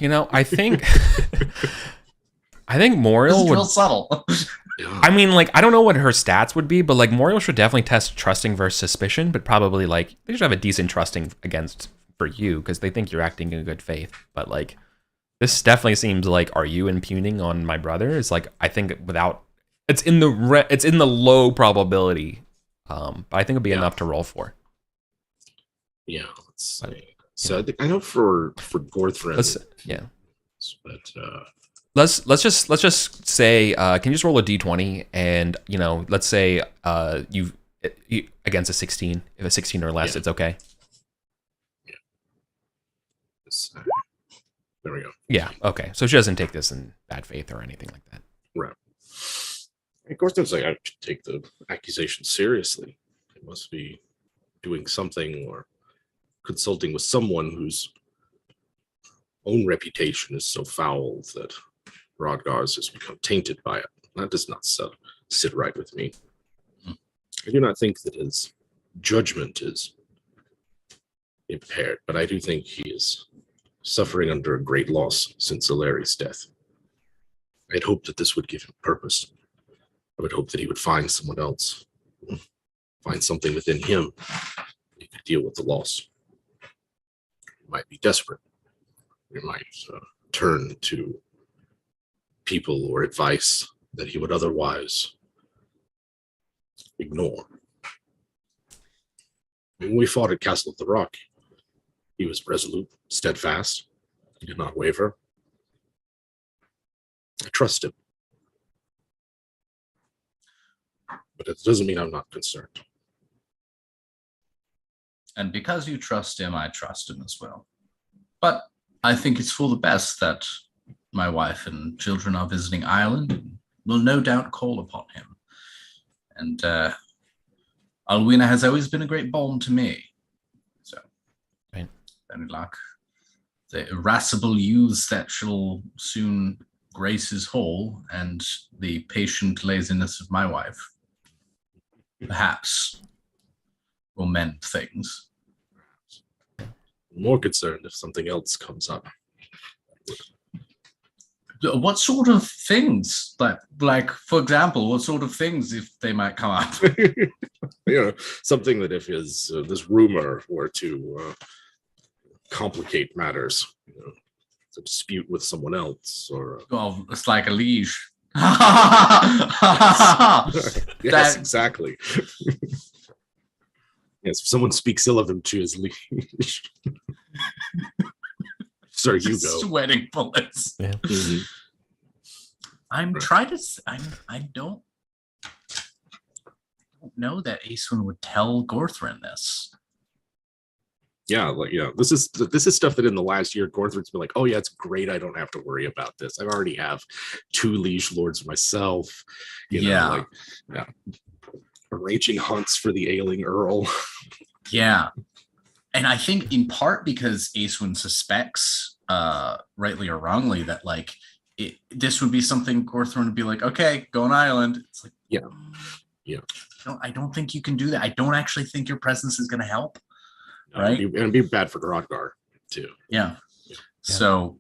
A: You know, I think Moriel
C: would real subtle.
A: I mean, like, I don't know what her stats would be, but like Moriel should definitely test trusting versus suspicion, but probably like they should have a decent trusting against for you because they think you're acting in good faith. But like, this definitely seems like, are you impugning on my brother? It's like, I think it's in the low probability, but I think it'd be enough to roll for.
B: Yeah, let's see. So I know for Gorthrin,
A: but let's just say, can you just roll a d20 and, you know, let's say you against a 16. If a 16 or less, it's okay.
B: Yeah. There we go.
A: Yeah. Okay. So she doesn't take this in bad faith or anything like that.
B: Right. And Gorthrin's like, I should take the accusation seriously. It must be doing something or consulting with someone whose own reputation is so foul that Rodgar's has become tainted by it. That does not sit right with me. I do not think that his judgment is impaired, but I do think he is suffering under a great loss since Ilari's death. I'd hope that this would give him purpose. I would hope that he would find someone else, find something within him he could deal with the loss. He might be desperate. He might turn to people or advice that he would otherwise ignore. When we fought at Castle of the Rock, he was resolute, steadfast. He did not waver. I trust him. But it doesn't mean I'm not concerned.
C: And because you trust him, I trust him as well. But I think it's for the best that my wife and children are visiting Ireland and will no doubt call upon him. And Alwina has always been a great balm to me. So,
A: right.
C: Any luck. The irascible youths that shall soon grace his hall and the patient laziness of my wife perhaps will mend things.
B: I'm more concerned if something else comes up.
C: What sort of things? Like, for example, what sort of things if they might come up?
B: Something that if this rumor were to complicate matters, a dispute with someone else, or
C: well, it's like a liege.
B: Yes, exactly. Yes, if someone speaks ill of him to his liege. Sir Hugo.
C: Sweating bullets.
A: Yeah.
B: Mm-hmm.
C: I don't know that Aceman would tell Gorthrin this.
B: Yeah, this is stuff that in the last year Gorthrin's been like, oh yeah, it's great. I don't have to worry about this. I already have 2 liege lords myself. Arranging hunts for the ailing earl.
C: Yeah, and I think in part because Aceman suspects, rightly or wrongly, that this would be something Gorthrin would be like, okay, go on Ireland. It's like,
B: yeah.
C: I don't think you can do that. I don't actually think your presence is going to help. Right,
B: it'd be bad for Rodgar too.
C: Yeah. So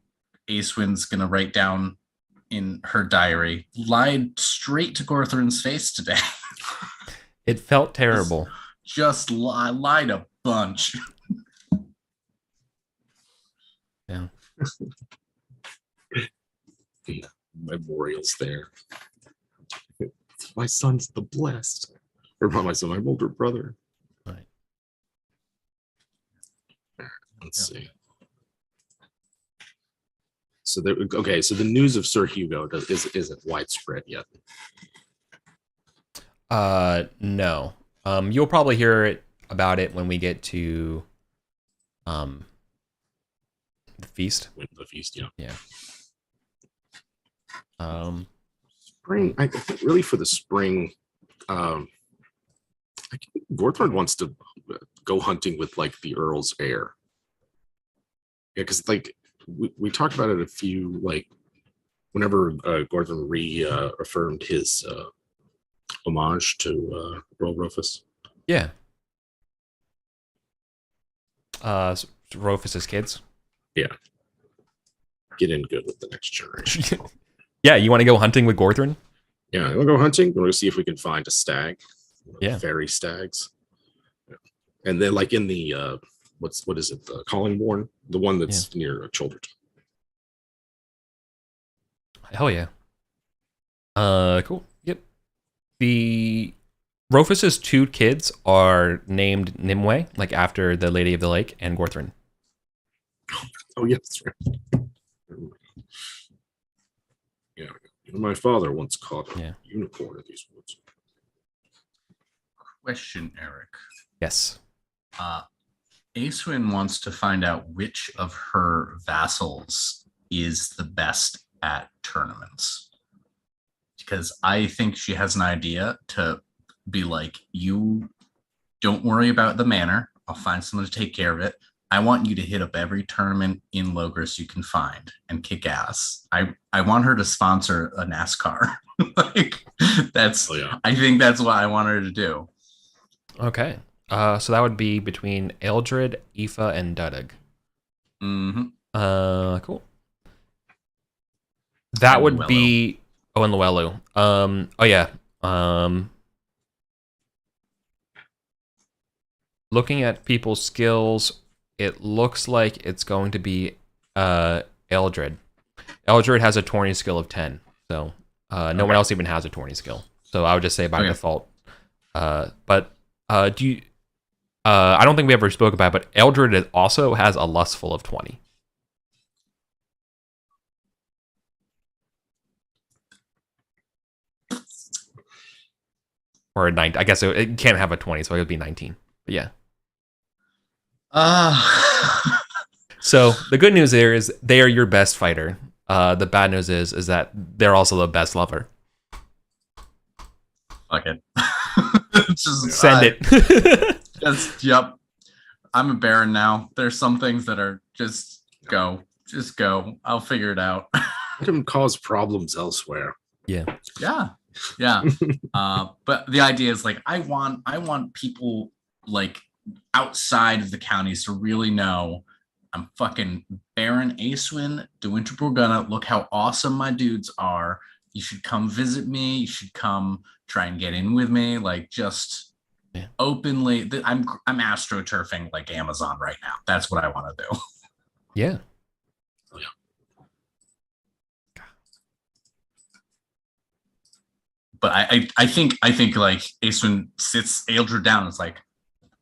C: Acewin's gonna write down in her diary, lied straight to Gorthrin's face today.
A: It felt terrible.
C: Just lied a bunch.
A: Yeah.
B: Memorials there. My son's the blessed, or not my son, my older brother.
A: Right.
B: Let's see. So so the news of Sir Hugo isn't widespread yet.
A: No. You'll probably hear about it when we get to the feast.
B: Win the feast, yeah.
A: Yeah.
B: Spring. I think really for the spring. Gorthron wants to go hunting with like the Earl's heir. Yeah, because like we talked about it a few like whenever Gorthron reaffirmed his homage to Earl Rufus.
A: Yeah. Rufus's kids.
B: Yeah. Get in good with the next generation.
A: Yeah, you want to go hunting with Gorthron?
B: Yeah, we'll go hunting. We'll see if we can find a stag.
A: Yeah.
B: Fairy stags. Yeah. And then like in the what is it? The Collingborn, the one that's near Childerton.
A: Hell yeah. Cool. Yep. The Rufus's 2 kids are named Nimue, like after the Lady of the Lake, and Gorthron.
B: Oh yeah, that's right. Yeah, my father once caught a unicorn in these woods.
C: Question, Eric.
A: Yes.
C: Aeswin wants to find out which of her vassals is the best at tournaments. Because I think she has an idea to be like, you don't worry about the manor. I'll find someone to take care of it. I want you to hit up every tournament in Logris you can find and kick ass. I want her to sponsor a NASCAR. Like that's I think that's what I want her to do.
A: Okay. So that would be between Eldred, Aoife, and Duddig.
C: Mm-hmm.
A: Cool. That would Llewellyn. Be and Llewellyn. Looking at people's skills, it looks like it's going to be Eldred. Eldred has a tourney skill of 10, so no one else even has a tourney skill. So I would just say by default. But do you? I don't think we ever spoke about it, but Eldred also has a lustful of 20. Or a 9. I guess it can't have a 20, so it would be 19. But yeah. So the good news there is they are your best fighter. The bad news is that they're also the best lover.
C: Fuck it. Just
A: send it.
C: Yep. I'm a baron now. There's some things that are just go. I'll figure it out.
B: Let him cause problems elsewhere.
A: Yeah.
C: But the idea is like I want people like outside of the counties to really know I'm fucking Baron Aeswin de Winterborgunna. Look how awesome my dudes are. You should come visit me. You should come try and get in with me. Like just openly. I'm astroturfing like Amazon right now. That's what I want to do.
A: Yeah.
C: But I think like Aeswin sits Eldred down. It's like,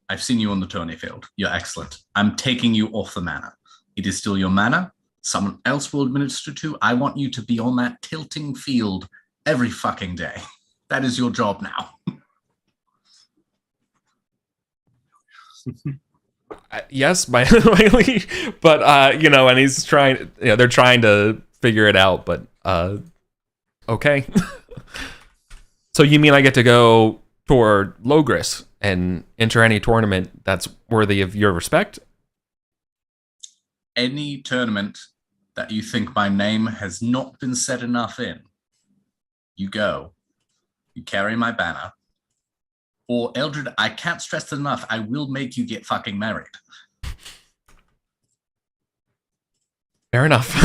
C: I've seen you on the tourney field. You're excellent. I'm taking you off the manor. It is still your manor. Someone else will administer to. I want you to be on that tilting field every fucking day. That is your job now.
A: Yes, but and he's trying. They're trying to figure it out. But okay. So you mean I get to go toward Logris and enter any tournament that's worthy of your respect?
C: Any tournament that you think my name has not been said enough in, you go. You carry my banner. Or Eldred, I can't stress it enough, I will make you get fucking married.
A: Fair enough.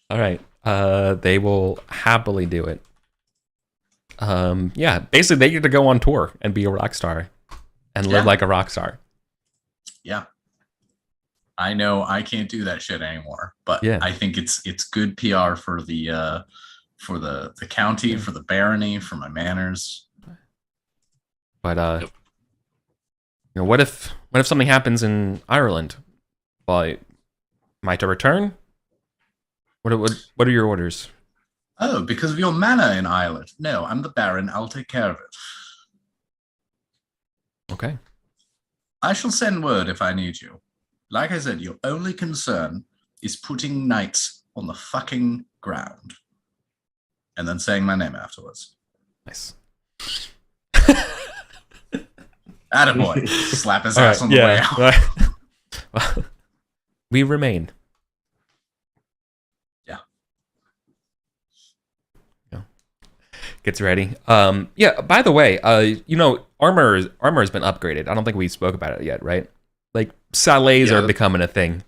A: All right. They will happily do it. Basically they get to go on tour and be a rock star and live like a rock star.
C: Yeah. I know I can't do that shit anymore, but I think it's good PR for the county, for the barony, for my manors.
A: But what if something happens in Ireland? Well, am I to return? What are your orders?
C: Oh, because of your manor in Ireland. No, I'm the Baron. I'll take care of it.
A: Okay.
C: I shall send word if I need you. Like I said, your only concern is putting knights on the fucking ground. And then saying my name afterwards.
A: Nice.
C: Attaboy. Slap his ass on the way out.
A: Well, we remain.
C: Yeah.
A: Gets ready. Yeah, by the way, armor has been upgraded. I don't think we spoke about it yet, right? Like salets are becoming a thing.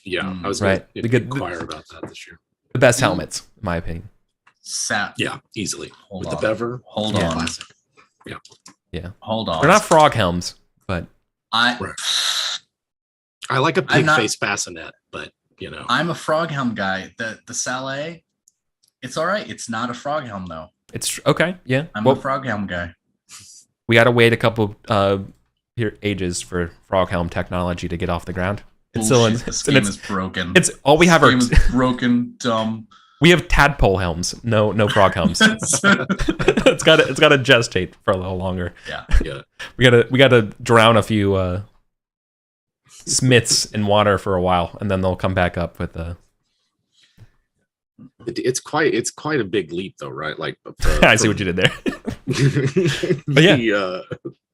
B: Yeah, I was
A: right.
B: going to inquire about that this year.
A: The best helmets, in my opinion.
B: Yeah, easily.
C: Hold
B: With
C: on.
B: the bever.
C: Hold on.
B: Classic.
A: Yeah.
C: Hold on.
A: They're not frog helms, but
B: I like a pig face bassinet, but
C: I'm a frog helm guy. The Saleh, it's all right. It's not a frog helm though.
A: It's okay. Yeah.
C: I'm a frog helm guy.
A: We got to wait a couple ages for frog helm technology to get off the ground. It's
C: Bullshit. The scheme is broken.
A: It's all we have.
C: Is broken, dumb.
A: We have tadpole helms. No frog helms. it's got to gestate for a little longer.
C: Yeah.
A: We gotta drown a few smiths in water for a while, and then they'll come back up with a.
B: It's quite a big leap, though, right? Like
A: I see what you did there. But yeah,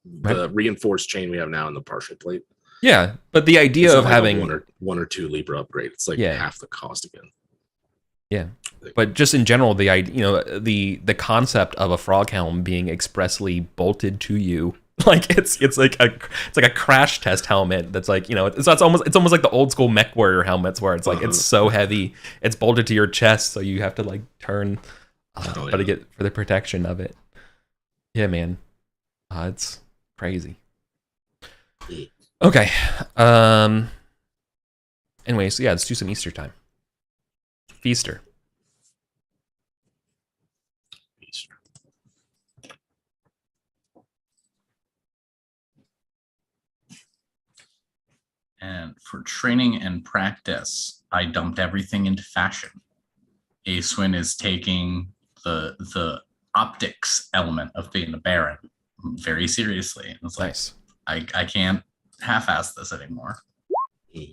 B: the reinforced chain we have now in the partial plate.
A: Yeah, but the idea of
B: like
A: having
B: one or two Libra upgrade, it's like half the cost again.
A: Yeah, but just in general, the idea, the concept of a frog helm being expressly bolted to you, like it's like a crash test helmet that's like it's almost like the old school mech warrior helmets where it's like it's so heavy, it's bolted to your chest, so you have to like turn, but to get for the protection of it. Yeah, man, it's crazy. Okay. Anyway, so yeah, let's do some Easter time. Feaster.
C: And for training and practice, I dumped everything into fashion. Acewin is taking the optics element of being a baron very seriously. And it's
A: nice.
C: Like, I can't half-ass this anymore.
B: Yeah,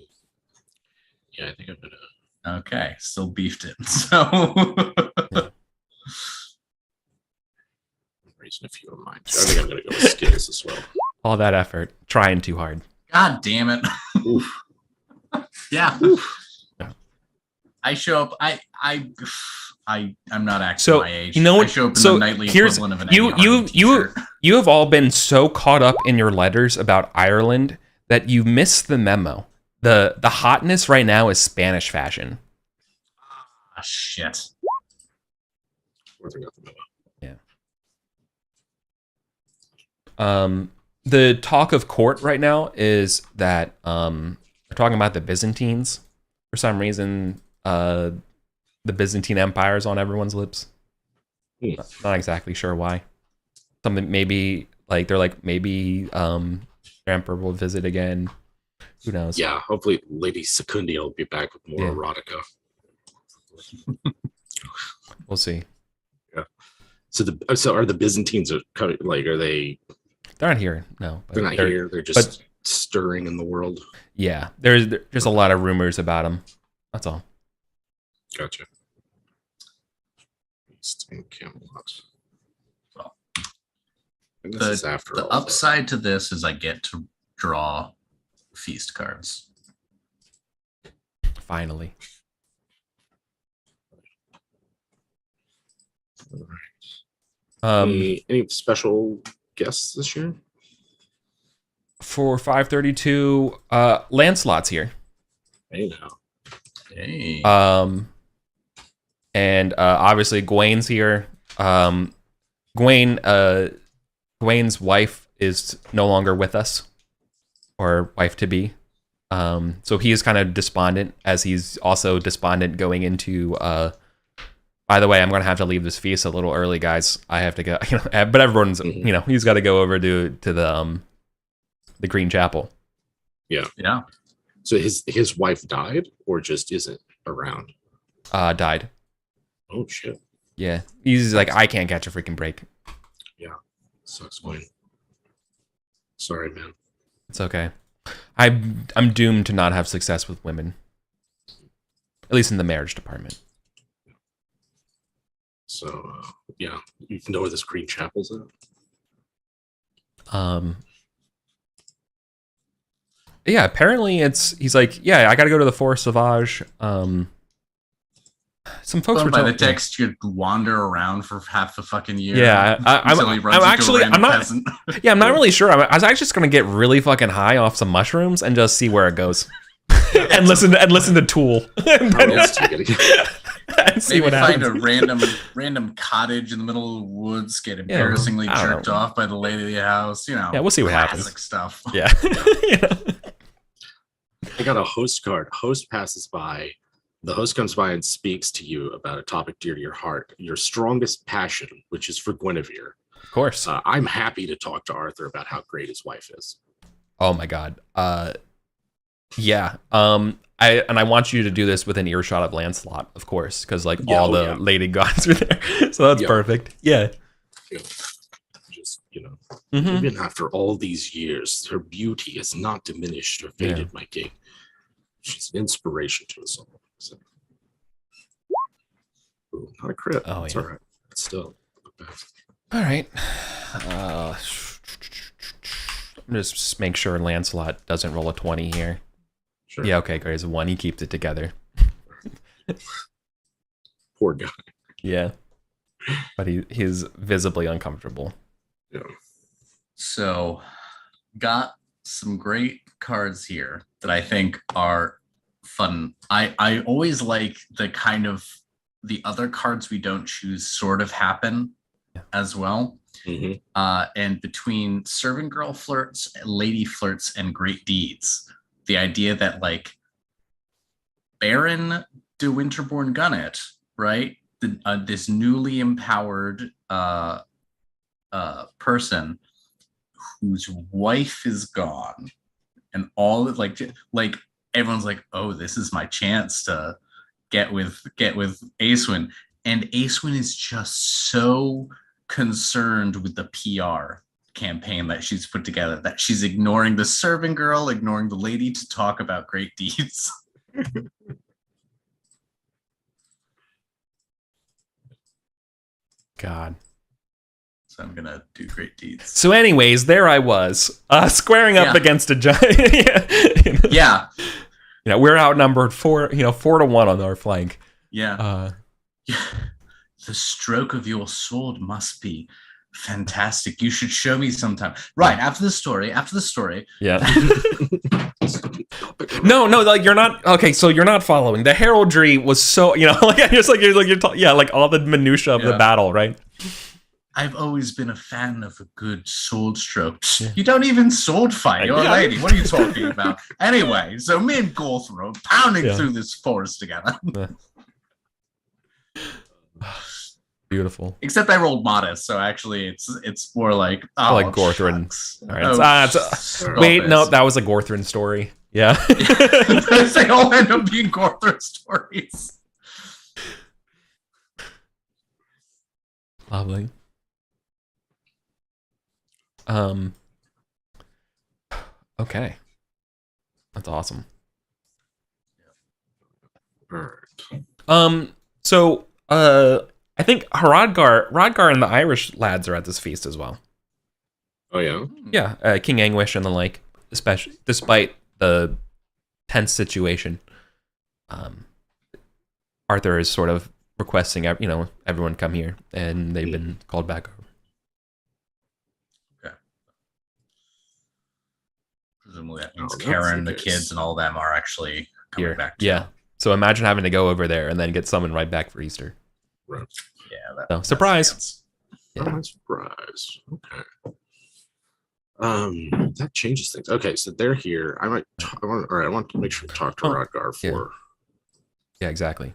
B: I think I'm gonna.
C: Okay, still beefed it. So
B: raising a few of mine. So I think I'm gonna go with skills as well.
A: All that effort, trying too hard.
C: God damn it.
B: Oof.
C: Yeah.
A: Oof.
C: I show up. I'm not actually
A: so,
C: my age.
A: You know what?
C: I show up in
A: so
C: the nightly
A: here's
C: equivalent of an
A: you have all been so caught up in your letters about Ireland that you missed the memo. The hotness right now is Spanish fashion.
C: Ah, shit.
A: Yeah. The talk of court right now is that they're talking about the Byzantines. For some reason, the Byzantine Empire is on everyone's lips. Not exactly sure why. Something maybe maybe their emperor will visit again. Who knows?
B: Yeah, hopefully Lady Secundia will be back with more erotica.
A: We'll see.
B: Yeah. So are the Byzantines coming? Like, are they?
A: They're not here. No,
B: they're not here. They're just stirring in the world.
A: Yeah, there's a lot of rumors about them. That's all.
B: Gotcha. East and Camelot.
C: Well,
B: the
C: upside to this is I get to draw feast cards.
A: Finally.
B: All right. Any special guests this year?
A: For 532, Lancelot's here.
B: Hey now.
C: Hey.
A: And obviously Gawain's here. Gawain's wife is no longer with us, or wife to be. So he is kind of despondent, as he's also despondent going into. By the way, I'm gonna have to leave this feast a little early, guys. I have to go. But everyone's he's got to go over to the Green Chapel.
B: Yeah.
C: Yeah.
B: So his wife died, or just isn't around?
A: Died.
B: Oh shit.
A: Yeah, he's like, I can't catch a freaking break.
B: Yeah, sucks, Wayne. Sorry, man.
A: It's okay. I'm doomed to not have success with women, at least in the marriage department.
B: So yeah, you know where this Green Chapel's at?
A: Yeah, apparently he's like, yeah, I gotta go to the Forest Sauvage. Some folks were
C: by
A: telling
C: the text you wander around for half the fucking year.
A: Yeah, I'm not. Yeah, I'm not really sure. I was actually just gonna get really fucking high off some mushrooms and just see where it goes, and listen to Tool, and see
C: Maybe
A: what
C: find
A: happens.
C: a random cottage in the middle of the woods, get embarrassingly jerked off by the lady of the house. You know,
A: yeah, we'll see what happens.
C: Classic stuff.
A: Yeah.
B: I got a host card. Host passes by. The host comes by and speaks to you about a topic dear to your heart, your strongest passion, which is for Guinevere.
A: Of course.
B: I'm happy to talk to Arthur about how great his wife is.
A: Oh my god. Yeah. I want you to do this within earshot of Lancelot, of course, because all the lady gods are there. So that's perfect. Yeah.
B: Just, even after all these years, her beauty has not diminished or faded, my king. She's an inspiration to us all. So. Ooh, not a crit.
A: Oh,
B: it's all right. It's still not bad.
A: All right. Just make sure Lancelot doesn't roll a 20 here.
B: Sure.
A: Yeah, okay, great. It's a 1. He keeps it together.
B: Poor guy.
A: Yeah. But he's visibly uncomfortable.
B: Yeah.
C: So, got some great cards here that I think are fun. I always like the kind of the other cards we don't choose sort of happen as well.
B: Mm-hmm.
C: And between servant girl flirts, lady flirts, and great deeds, the idea that Baron de Winterbourne Gunnet, right? This newly empowered person whose wife is gone, and all everyone's like, oh, this is my chance to get with Aeswyn, and Aeswyn is just so concerned with the PR campaign that she's put together that she's ignoring the servant girl, ignoring the lady to talk about great deeds.
A: God.
C: So I'm gonna do great deeds.
A: So anyways, there I was, squaring up against a giant.
C: Yeah.
A: We're outnumbered 4 to 1 on our flank.
C: Yeah. The stroke of your sword must be fantastic. You should show me sometime. Right, after the story.
A: Yeah. No, you're not. Okay, so you're not following. The heraldry was so, you're all the minutia of the battle, right?
C: I've always been a fan of a good sword stroke. You don't even sword fight. You're a lady. What are you talking about? Anyway, so me and Gorthro are pounding through this forest together.
A: Beautiful.
C: Except I rolled modest, so actually it's more like
A: Gorthrin. All right. Wait, no, that was a Gorthrin story. Yeah.
C: They all end up being Gorthrin stories.
A: Lovely. Okay. That's awesome. So I think Rodgar and the Irish lads are at this feast as well.
B: Oh yeah?
A: Yeah, King Anguish and the like, especially despite the tense situation. Arthur is sort of requesting everyone come here, and they've been called back over.
C: Okay. Presumably that means Karen, the kids, and all of them are actually coming back too.
A: Yeah. So imagine having to go over there and then get summoned right back for Easter.
B: Right.
C: Yeah.
B: Surprise. Surprise. Okay. That changes things. Okay, so they're here. I want to make sure to talk to Rodgar for.
A: Yeah, exactly.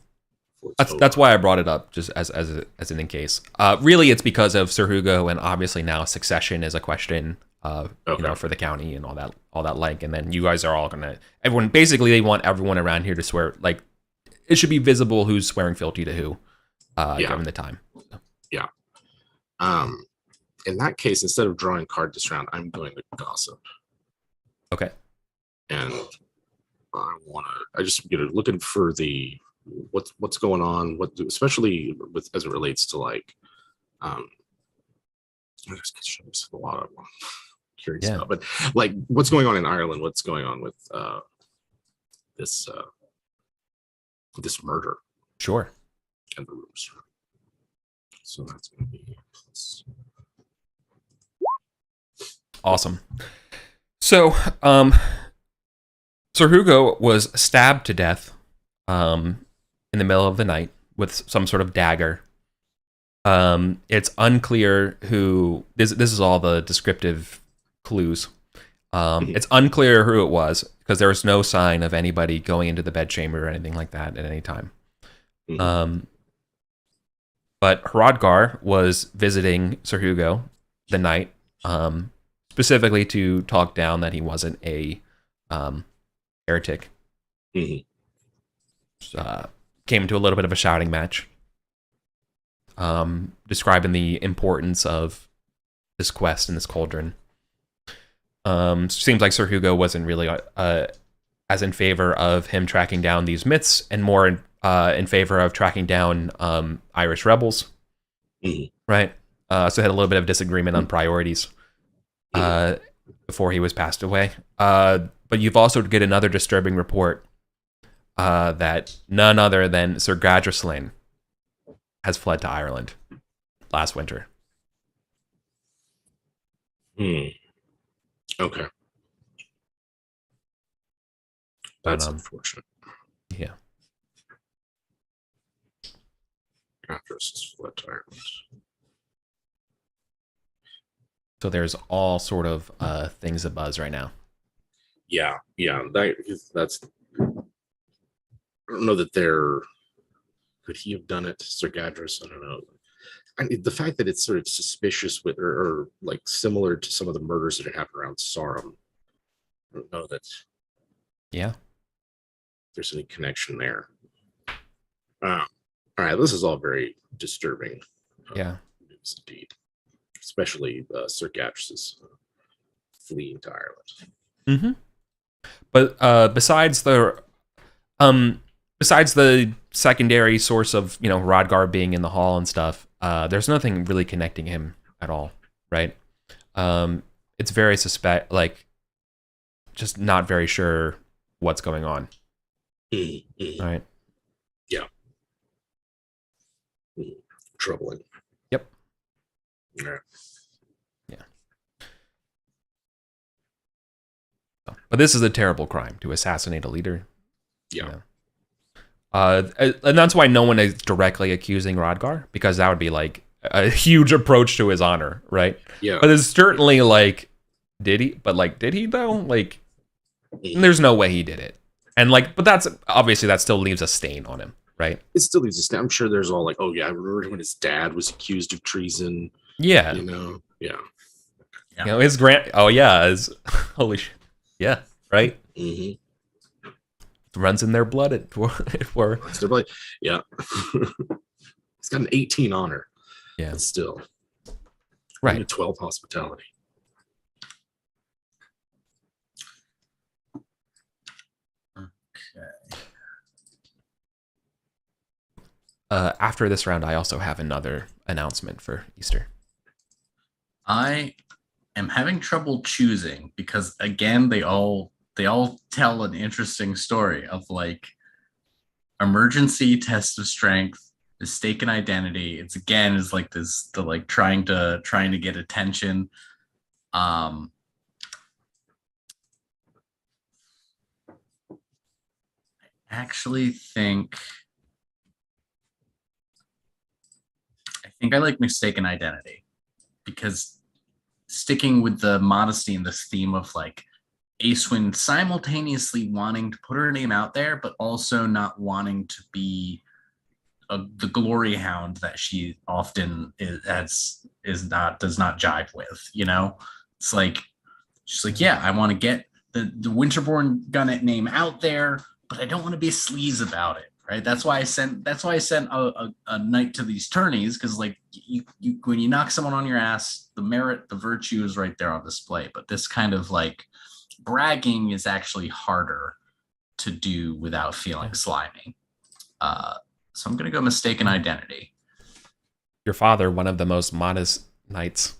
A: That's why I brought it up, just as an in case. Really, it's because of Sir Hugo, and obviously now succession is a question. For the county and all that, and then you guys are all everyone basically they want everyone around here to swear, it should be visible who's swearing fealty to who, given the time.
B: Yeah. In that case, instead of drawing card this round, I'm going to gossip.
A: Okay.
B: and I just looking for the what's going on, especially with as it relates to like there's a lot of curious about, but like what's going on in Ireland, what's going on with this this murder.
A: Sure.
B: And the rooms. So that's going to be
A: awesome. So, Sir Hugo was stabbed to death in the middle of the night with some sort of dagger. It's unclear who this is all the descriptive clues. It's unclear who it was because there was no sign of anybody going into the bedchamber or anything like that at any time. But Rodgar was visiting Sir Hugo the night, specifically to talk down that he wasn't a heretic. Came to a little bit of a shouting match, describing the importance of this quest and this cauldron. Seems like Sir Hugo wasn't really as in favor of him tracking down these myths, and more in favor of tracking down Irish rebels. Right? So had a little bit of disagreement on priorities before he was passed away. But you've also get another disturbing report that none other than Sir Gadrislane has fled to Ireland last winter.
B: Okay. That's unfortunate.
A: Yeah.
B: Gadris fled to Ireland.
A: So there's all sort of things abuzz right now.
B: Yeah. That's. I don't know that could he have done it, Sir Gadris? I don't know. The fact that it's sort of suspicious with, or like similar to some of the murders that had happened around Sarum. I don't know that.
A: Yeah.
B: There's any connection there. All right, this is all very disturbing. News indeed, especially Sir Gadris's fleeing to Ireland.
A: But besides the secondary source of Rodgar being in the hall and stuff, there's nothing really connecting him at all, right? It's very suspect, like just not very sure what's going on. Right?
B: Yeah. Troubling.
A: Yep.
B: Yeah.
A: But this is a terrible crime to assassinate a leader.
B: Yeah.
A: And that's why no one is directly accusing Rodgar, because that would be like a huge approach to his honor, right?
B: Yeah.
A: But it's certainly like, did he? But like, did he though? Like, there's no way he did it. And like, but that's obviously that still leaves a stain on him, right?
B: It still leaves a stain. I'm sure there's all like, oh yeah, I remember when his dad was accused of treason.
A: Yeah.
B: Yeah.
A: His oh yeah, holy shit. Yeah, right? It runs in their blood. It's
B: their blood. Yeah. He's got an 18 honor.
A: Yeah.
B: But still.
A: Right.
B: A 12 hospitality.
C: Okay.
A: After this round, I also have another announcement for Easter.
C: I am having trouble choosing because again, they all tell an interesting story of like emergency test of strength, mistaken identity. It's again is like this the like trying to get attention. I actually think I like mistaken identity because sticking with the modesty and this theme of like Acewyn simultaneously wanting to put her name out there, but also not wanting to be the glory hound that she often does not jive with. It's like she's like, yeah, I want to get the Winterborn Gunnet name out there, but I don't want to be a sleaze about it. Right. That's why I sent a knight to these tourneys, because like you when you knock someone on your ass, the merit, the virtue is right there on display. But this kind of like bragging is actually harder to do without feeling slimy. So I'm going to go mistaken identity.
A: Your father, one of the most modest knights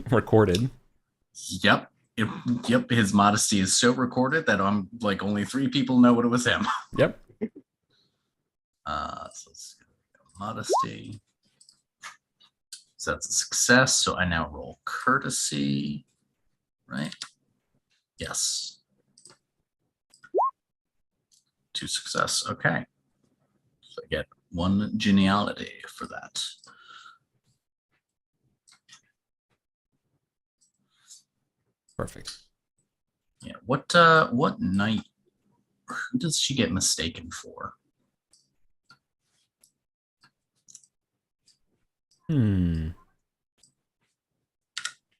A: recorded.
C: Yep. Yep. His modesty is so recorded that I'm like only 3 people know what it was him.
A: Yep.
C: So let's go modesty. So that's a success. So I now roll courtesy, right? Yes. 2 success. Okay. So I get 1 geniality for that.
A: Perfect.
C: Yeah. What knight? Who does she get mistaken for?
A: It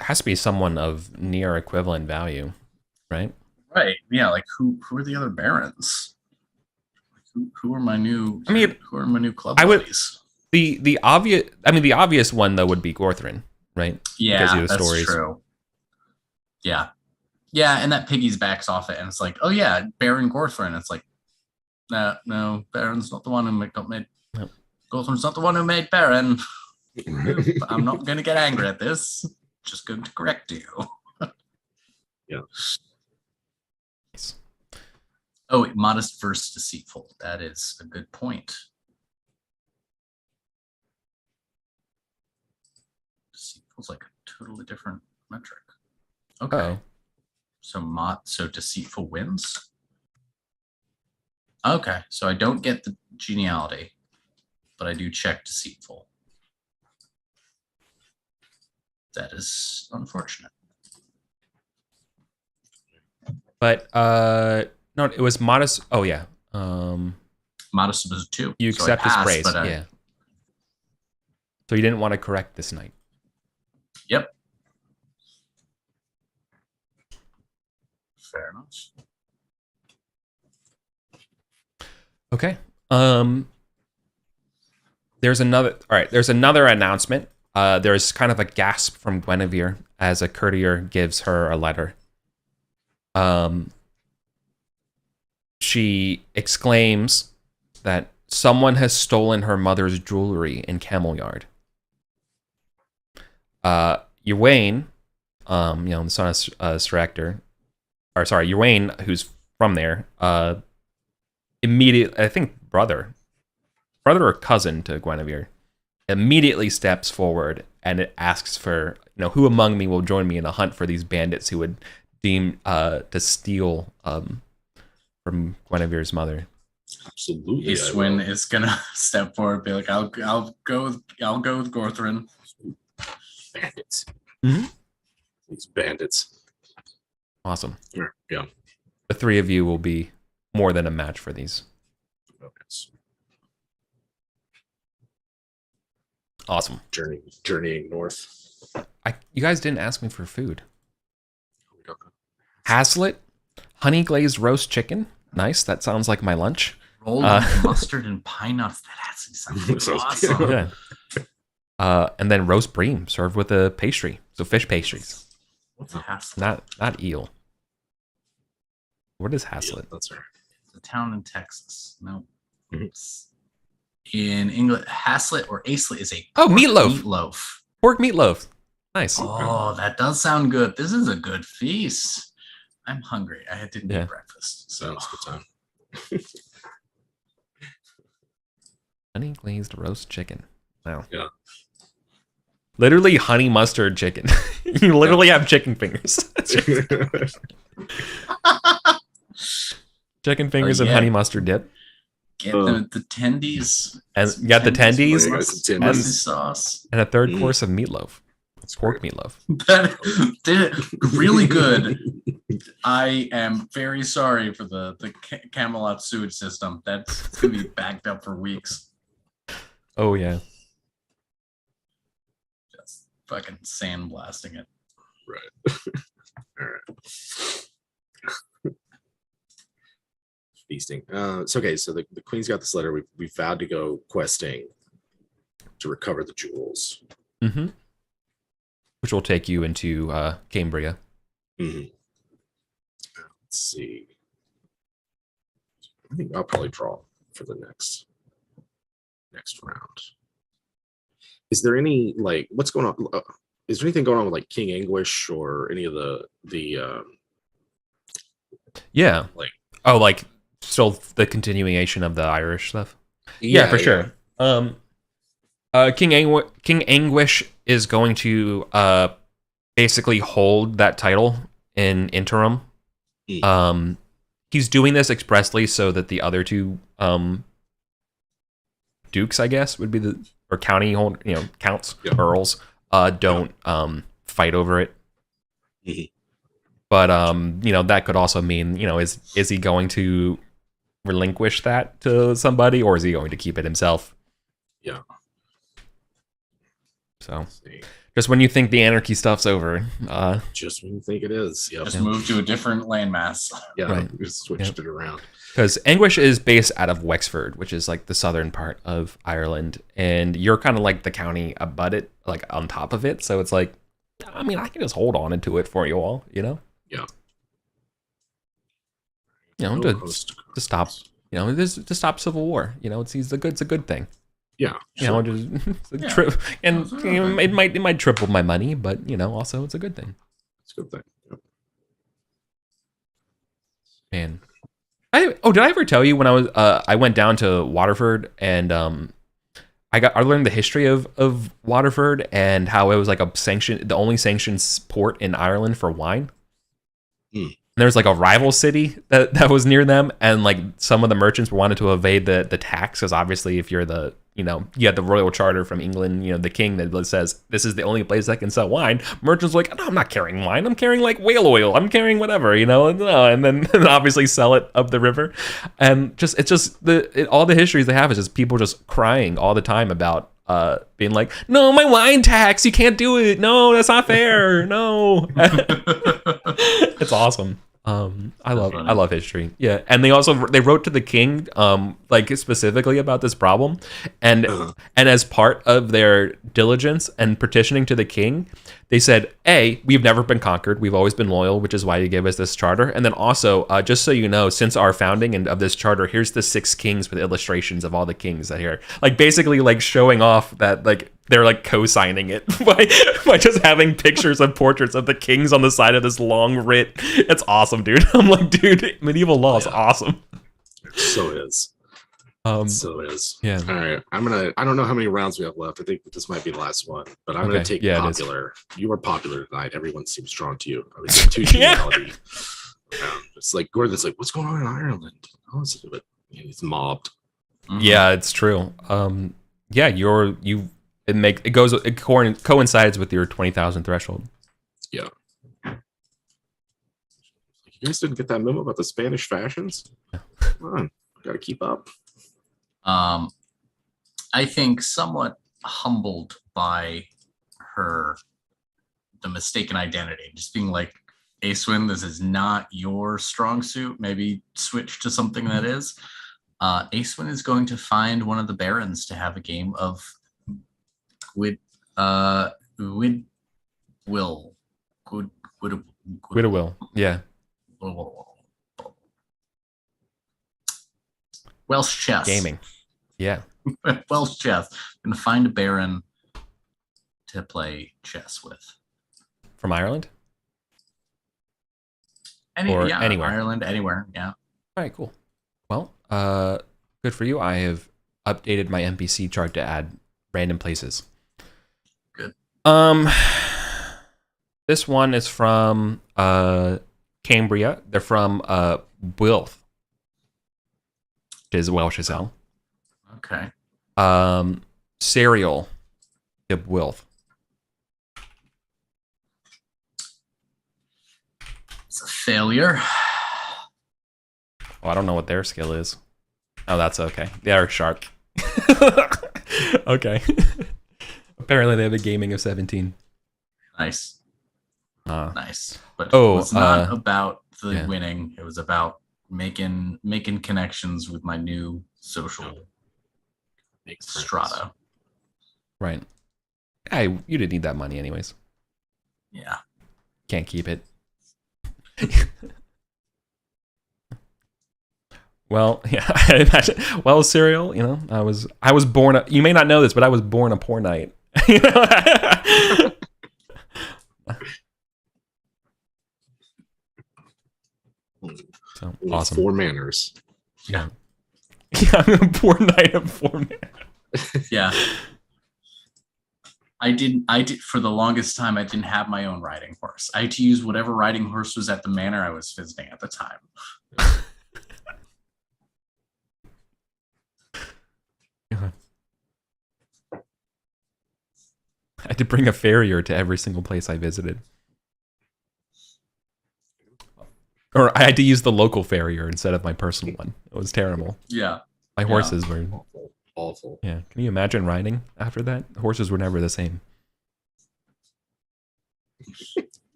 A: has to be someone of near equivalent value, right?
C: Right. Yeah. Like who are the other barons? Who are my new?
A: I mean,
C: who are my new club
A: I would.
C: buddies?
A: The obvious. I mean, the obvious one though would be Gorthrin, right?
C: Yeah, that's true. Yeah. Yeah, and that piggybacks off it, and it's like, oh yeah, Baron Gorthrin. It's like, no, Baron's not the one who made. No. Gorthrin's not the one who made Baron. I'm not going to get angry at this. Just going to correct you.
B: Yeah.
C: Nice. Oh, modest versus deceitful. That is a good point. Deceitful's like a totally different metric. Okay.
A: Uh-oh.
C: So deceitful wins. Okay, so I don't get the geniality, but I do check deceitful. That is unfortunate.
A: But no, it was modest. Oh yeah.
C: Modest was a 2.
A: You
C: so
A: accept his
C: passed,
A: praise. Yeah. So you didn't want to correct this knight.
C: Yep. Fair enough.
A: Okay. There's another announcement. There's kind of a gasp from Guinevere as a courtier gives her a letter. She exclaims that someone has stolen her mother's jewelry in Camel Yard. Ewain, the son of Sractor, Ewain, who's from there, immediately, I think brother or cousin to Guinevere, immediately steps forward and it asks for, who among me will join me in a hunt for these bandits who would deem to steal from Guinevere's mother.
B: Absolutely.
C: Eastwin is gonna step forward and be like, I'll go with Gorthrin.
B: Bandits.
A: Mm-hmm.
B: These bandits.
A: Awesome.
B: Yeah.
A: The 3 of you will be more than a match for these.
B: Okay.
A: Awesome.
B: Journeying north.
A: You guys didn't ask me for food. Haslet, honey glazed roast chicken. Nice. That sounds like my lunch.
C: Rolled mustard and pine nuts. That actually sounds awesome.
A: Yeah. And then roast bream served with a pastry. So fish pastries.
C: What's Haslet?
A: Not eel. What is Haslet?
B: Yeah, that's right.
C: It's a town in Texas. No.
B: Mm-hmm.
C: In England, Haslet or Aislet is a
A: meatloaf. Pork meatloaf. Nice.
C: Oh, that does sound good. This is a good feast. I'm hungry. I didn't eat breakfast. So
B: it's a good time.
A: Honey glazed roast chicken. Wow.
B: Yeah.
A: Literally honey mustard chicken. You literally have chicken fingers. Chicken fingers and honey mustard dip.
C: Get the tendies.
A: And you got the tendies.
C: Mustard sauce.
A: And a third course of meatloaf. It's pork meatloaf.
C: That did really good. I am very sorry for the Camelot sewage system. That's going to be backed up for weeks.
A: Oh, yeah.
C: Just fucking sandblasting it.
B: Right. All right. Feasting. It's okay. So the queen's got this letter. We vowed to go questing to recover the jewels.
A: Mm-hmm. Which will take you into Cambria.
B: Mm-hmm. Let's see. I think I'll probably draw for the next round. Is there any like what's going on? Is there anything going on with like King Anguish or any of the
A: yeah,
B: like
A: still the continuation of the Irish stuff? Yeah, for sure. King Anguish is going to basically hold that title in interim. He's doing this expressly so that the other two dukes, I guess, would be or county counts, earls, don't fight over it. But that could also mean, is he going to relinquish that to somebody, or is he going to keep it himself?
B: Yeah.
A: So just when you think the anarchy stuff's over,
B: just when you think it is,
C: just move to a different landmass.
B: Yeah,
A: right.
B: We just switched it around.
A: Because Anguish is based out of Wexford, which is like the southern part of Ireland, and you're kind of like the county abut it, like on top of it. So it's like, I mean, I can just hold on to it for you all,
B: Yeah.
A: To stop, to stop civil war. It's a good thing.
B: Yeah,
A: it might triple my money, but also it's a good thing.
B: It's a good thing. Yep.
A: Man, did I ever tell you when I went down to Waterford and I learned the history of Waterford and how it was like the only sanctioned port in Ireland for wine. And there's like a rival city that was near them, and like some of the merchants wanted to evade the tax, because obviously if you're you had the royal charter from England, the king that says this is the only place that can sell wine. Merchants were like, no, I'm not carrying wine. I'm carrying like whale oil. I'm carrying whatever, and then obviously sell it up the river. And all the histories they have is just people just crying all the time about being like, no, my wine tax, you can't do it. No, that's not fair. No. It's awesome. I love history. Yeah. And they wrote to the king, like specifically about this problem. And as part of their diligence and petitioning to the king, they said, we've never been conquered. We've always been loyal, which is why you gave us this charter. And then also, just so you know, since our founding and of this charter, here's the 6 kings with illustrations of all the kings that here. Like basically like showing off that like they're like co-signing it by just having pictures of portraits of the kings on the side of this long writ. It's awesome, dude. I'm like, dude, medieval law is awesome.
B: It so is. So is.
A: Yeah.
B: All right. I don't know how many rounds we have left. I think this might be the last one, but I'm going to take popular. You were popular tonight. Everyone seems drawn to you. I was too geniality. It's like Gordon's like, what's going on in Ireland? Oh, he's mobbed.
A: Yeah, it's true. It coincides with your 20,000 threshold.
B: Yeah. You guys didn't get that memo about the Spanish fashions? Come on, got to keep up.
C: I think somewhat humbled by the mistaken identity, just being like, Aeswin, this is not your strong suit. Maybe switch to something that is. Aeswin is going to find one of the barons to have a game of Will.
A: Yeah.
C: Welsh chess.
A: Gaming. Yeah.
C: Welsh chess. I'm gonna find a baron to play chess with.
A: From Ireland?
C: Anywhere.
A: Ireland,
C: anywhere. Yeah.
A: All right, cool. Well, good for you. I have updated my NPC chart to add random places.
C: Good.
A: This one is from Cambria. They're from Builth, which is Welsh as hell.
C: Okay.
A: Serial, Builth.
C: It's a failure.
A: Oh, I don't know what their skill is. Oh, that's okay. They are sharp. Okay. Apparently they have a gaming of 17.
C: Nice. Nice. But
A: it
C: was not about the winning. It was about making connections with my new social strata.
A: Right. You didn't need that money anyways.
C: Yeah.
A: Can't keep it. Well, yeah, I imagine. Well, Serial, I was born. You may not know this, but I was born a poor knight. So awesome.
B: 4 manors.
A: Yeah, I'm a poor knight of 4 manors.
C: Yeah. I did for the longest time. I didn't have my own riding horse. I had to use whatever riding horse was at the manor I was visiting at the time.
A: I had to bring a farrier to every single place I visited. Or I had to use the local farrier instead of my personal one. It was terrible.
C: Yeah.
A: My horses were
B: awful.
A: Yeah. Can you imagine riding after that? The horses were never the same.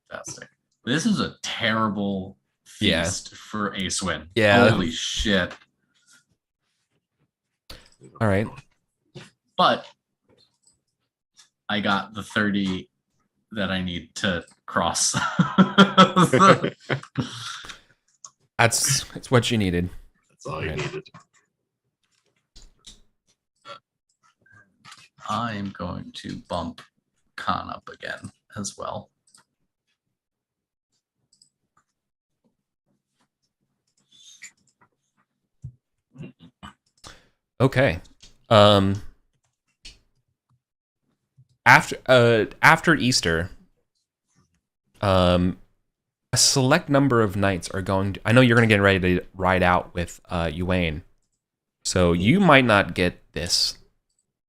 C: Fantastic. This is a terrible feast for Acewin.
A: Yeah.
C: Holy shit.
A: All right.
C: But I got the 30 that I need to cross.
A: That's what you needed.
B: That's all you needed.
C: I'm going to bump Khan up again as well.
A: Okay. After Easter, a select number of knights are going to, I know you're going to get ready to ride out with Yuane. So you might not get this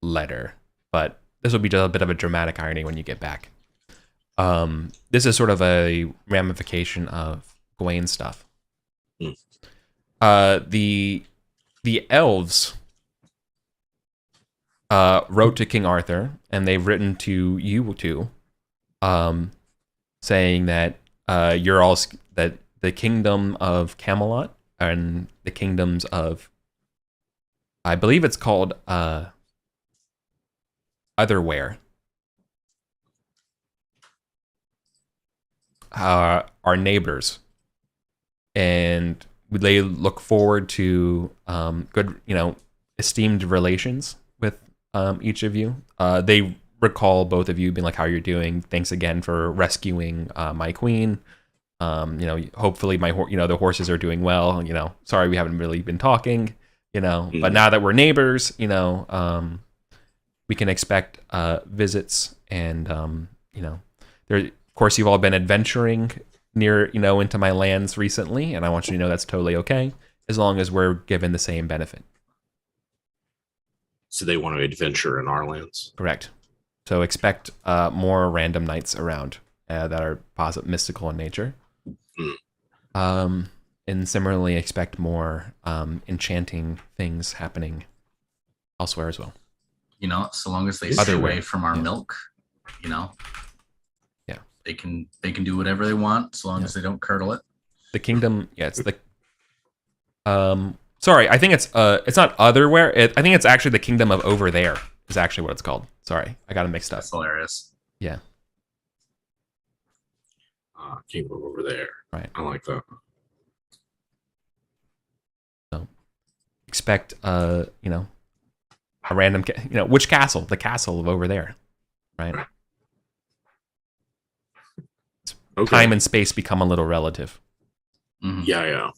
A: letter, but this will be a bit of a dramatic irony when you get back. This is sort of a ramification of Gawain's stuff. The elves wrote to King Arthur, and they've written to you two, saying that that the kingdom of Camelot and the kingdoms of, I believe it's called Otherwhere, are neighbors, and they look forward to good, esteemed relations with each of you. They recall both of you being like, how you're doing. Thanks again for rescuing my queen. Hopefully the horses are doing well. Sorry we haven't really been talking, but now that we're neighbors, we can expect visits, and there, of course, you've all been adventuring near, into my lands recently, and I want you to know that's totally okay, as long as we're given the same benefit.
B: So they want to adventure in our lands?
A: Correct. So expect more random knights around that are mystical in nature. And similarly, expect more enchanting things happening elsewhere as well.
C: So long as they stay away from our milk,
A: Yeah.
C: they can do whatever they want, so long as they don't curdle it.
A: The kingdom, it's the sorry, I think it's not Otherwhere. I think it's actually the kingdom of Over There is actually what it's called. Sorry, I got it mixed up.
C: That's hilarious.
A: Yeah.
B: Kingdom Over There.
A: Right.
B: I like that.
A: So expect a random which castle? The castle of Over There. Right. Okay. Time and space become a little relative.
B: Mm-hmm. Yeah.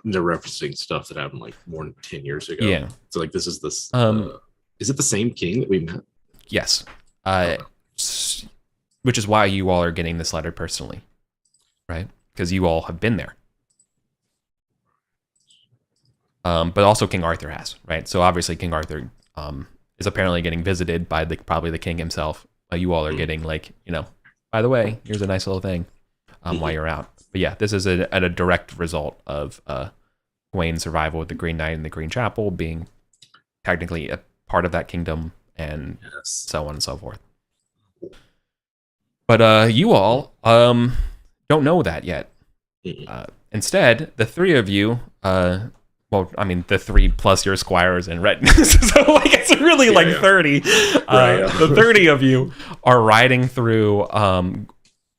B: They're referencing stuff that happened like more than 10 years ago.
A: Yeah.
B: So like this. Is it the same king that we met?
A: Yes. Which is why you all are getting this letter personally, right? Because you all have been there. But also King Arthur has, right? So obviously King Arthur is apparently getting visited by probably the king himself. You all are getting by the way, here's a nice little thing while you're out. But yeah, this is a direct result of Gawain's survival with the Green Knight and the Green Chapel being technically a part of that kingdom, and so on and so forth. But you all don't know that yet. Instead, the three of you, the 3 plus your squires and retinues, so it's really 30. The 30 of you are riding through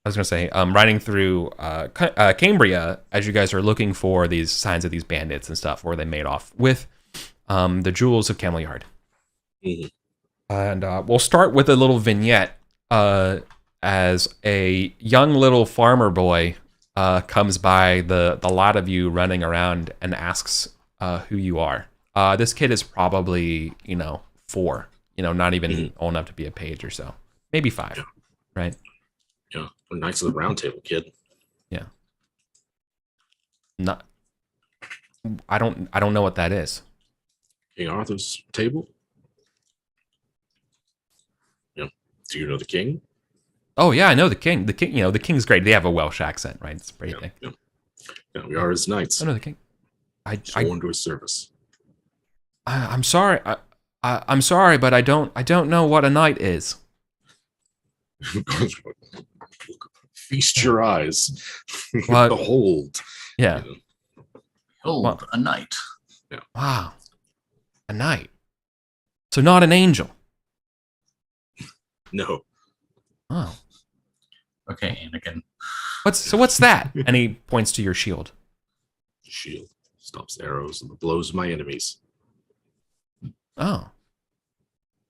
A: was gonna say, riding through Cambria as you guys are looking for these signs of these bandits and stuff, where they made off with the jewels of Camelyard.
B: Mm-hmm.
A: And we'll start with a little vignette as a young little farmer boy comes by the lot of you running around and asks who you are. This kid is probably 4, not even old enough to be a page or so, maybe 5, right?
B: Yeah, Knights of the Round Table, kid.
A: Yeah. Not. I don't know what that is.
B: King Arthur's table. Yeah. Do you know the king?
A: Oh yeah, I know the king. The king, the king's great. They have a Welsh accent, right? It's pretty thick.
B: Yeah, we are his knights.
A: I know the king.
B: Sworn to his service.
A: I'm sorry. I'm sorry, but I don't know what a knight is.
B: Feast your eyes. Behold.
A: Yeah.
C: Behold, a knight.
B: Yeah.
A: Wow. A knight. So not an angel.
B: No.
A: Oh.
C: Okay, Anakin.
A: What's that? And he points to your shield.
B: Shield stops the arrows and the blows of my enemies.
A: Oh.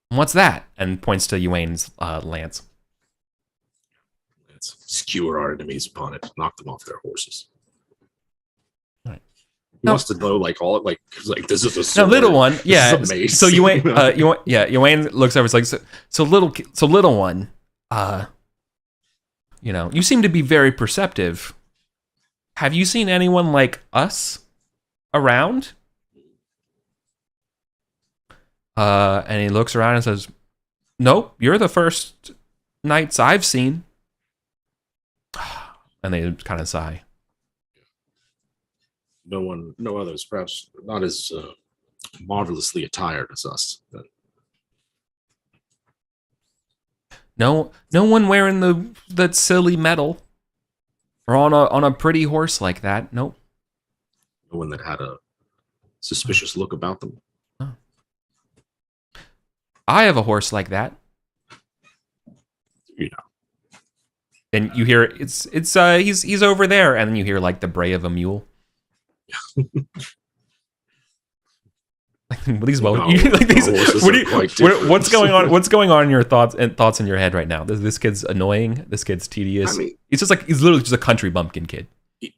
A: What's that? And points to Ewain's lance.
B: Skewer our enemies upon it, knock them off their horses.
A: Right.
B: He wants to know this is a sword.
A: No, little one, yeah.
B: This is a mace.
A: So Ewain looks over. It's like so little one. You seem to be very perceptive. Have you seen anyone like us around? And he looks around and says, "Nope, you're the first knights I've seen." And they kind of sigh.
B: No others, perhaps not as marvelously attired as us. But...
A: No one wearing that silly metal, or on a pretty horse like that. Nope.
B: No one that had a suspicious look about them.
A: Oh. I have a horse like that. And you hear he's over there, and then you hear like the bray of a mule. What's going on? What's going on in your thoughts in your head right now? This kid's annoying. This kid's tedious. He's literally just a country bumpkin kid.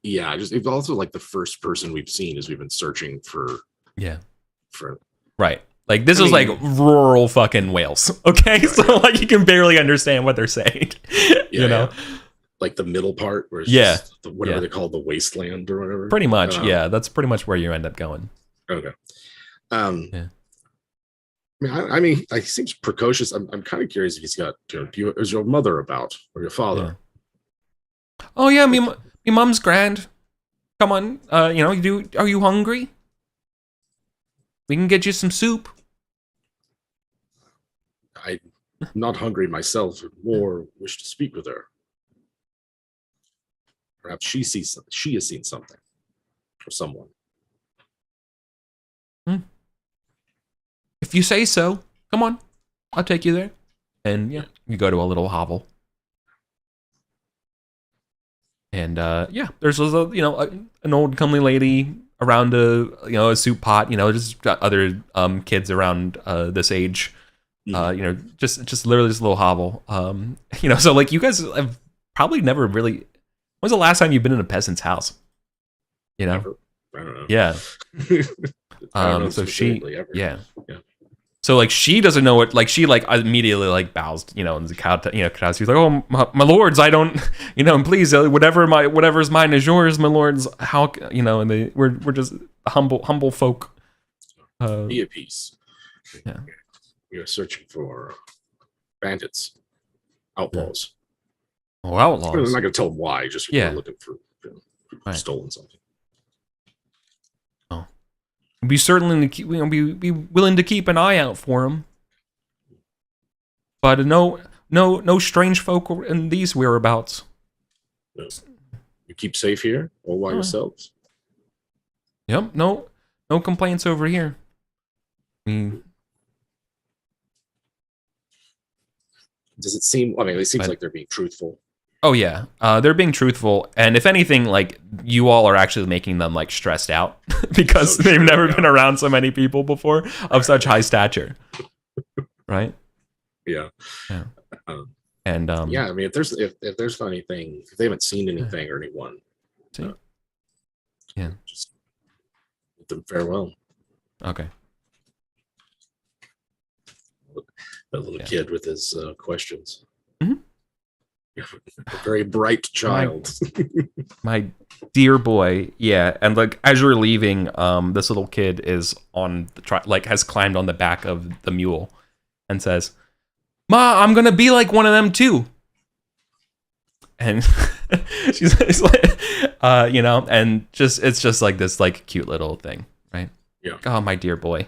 B: Yeah, it's also like the first person we've seen as we've been searching for.
A: Yeah.
B: For
A: right. Like this is like rural fucking Wales. Okay, so you can barely understand what they're saying.
B: Like the middle part, where it's whatever they call the wasteland or whatever.
A: Pretty much, that's pretty much where you end up going.
B: Okay. He seems precocious. I'm kind of curious if he's got. Is your mother about or your father?
A: Yeah. Oh yeah, me mum's grand. Come on, are you hungry? We can get you some soup.
B: I'm not hungry myself, but more wish to speak with her. Perhaps she has seen something or someone.
A: If you say so, come on, I'll take you there. And you go to a little hovel. And there's an old comely lady around a soup pot. Just got other kids around this age. Just literally this little hovel. So like you guys have probably never really. When's the last time you've been in a peasant's house?
B: Never. I don't know.
A: Yeah. So she. Yeah. So like she doesn't know what, like she like immediately bows, and the cow, she's like, "Oh my lords, I don't, and please whatever's mine is yours, my lords. How, and we're just humble folk.
B: Be at peace.
A: Yeah,
B: we are searching for bandits, outlaws.
A: Oh, outlaws.
B: I'm not gonna tell them why. Just looking for stolen something.
A: Be certainly be willing to keep an eye out for him, but no strange folk in these whereabouts.
B: No. You keep safe here, all by yourselves.
A: Yep, no complaints over here.
B: Does it seem? It seems like they're being truthful.
A: Oh yeah, they're being truthful, and if anything, like you all are actually making them like stressed out because they've never been around so many people before of such high stature, right?
B: Yeah.
A: And
B: yeah, I mean, if there's not anything, if they haven't seen anything or anyone, just let them farewell.
A: Okay.
B: That little kid with his questions.
A: Mm-hmm.
B: A very bright child.
A: My dear boy, yeah. And like as you're leaving, this little kid is on the has climbed on the back of the mule and says, "Ma, I'm gonna be like one of them too." And she's like, and it's just like this like cute little thing, right?
B: Yeah.
A: Oh, my dear boy.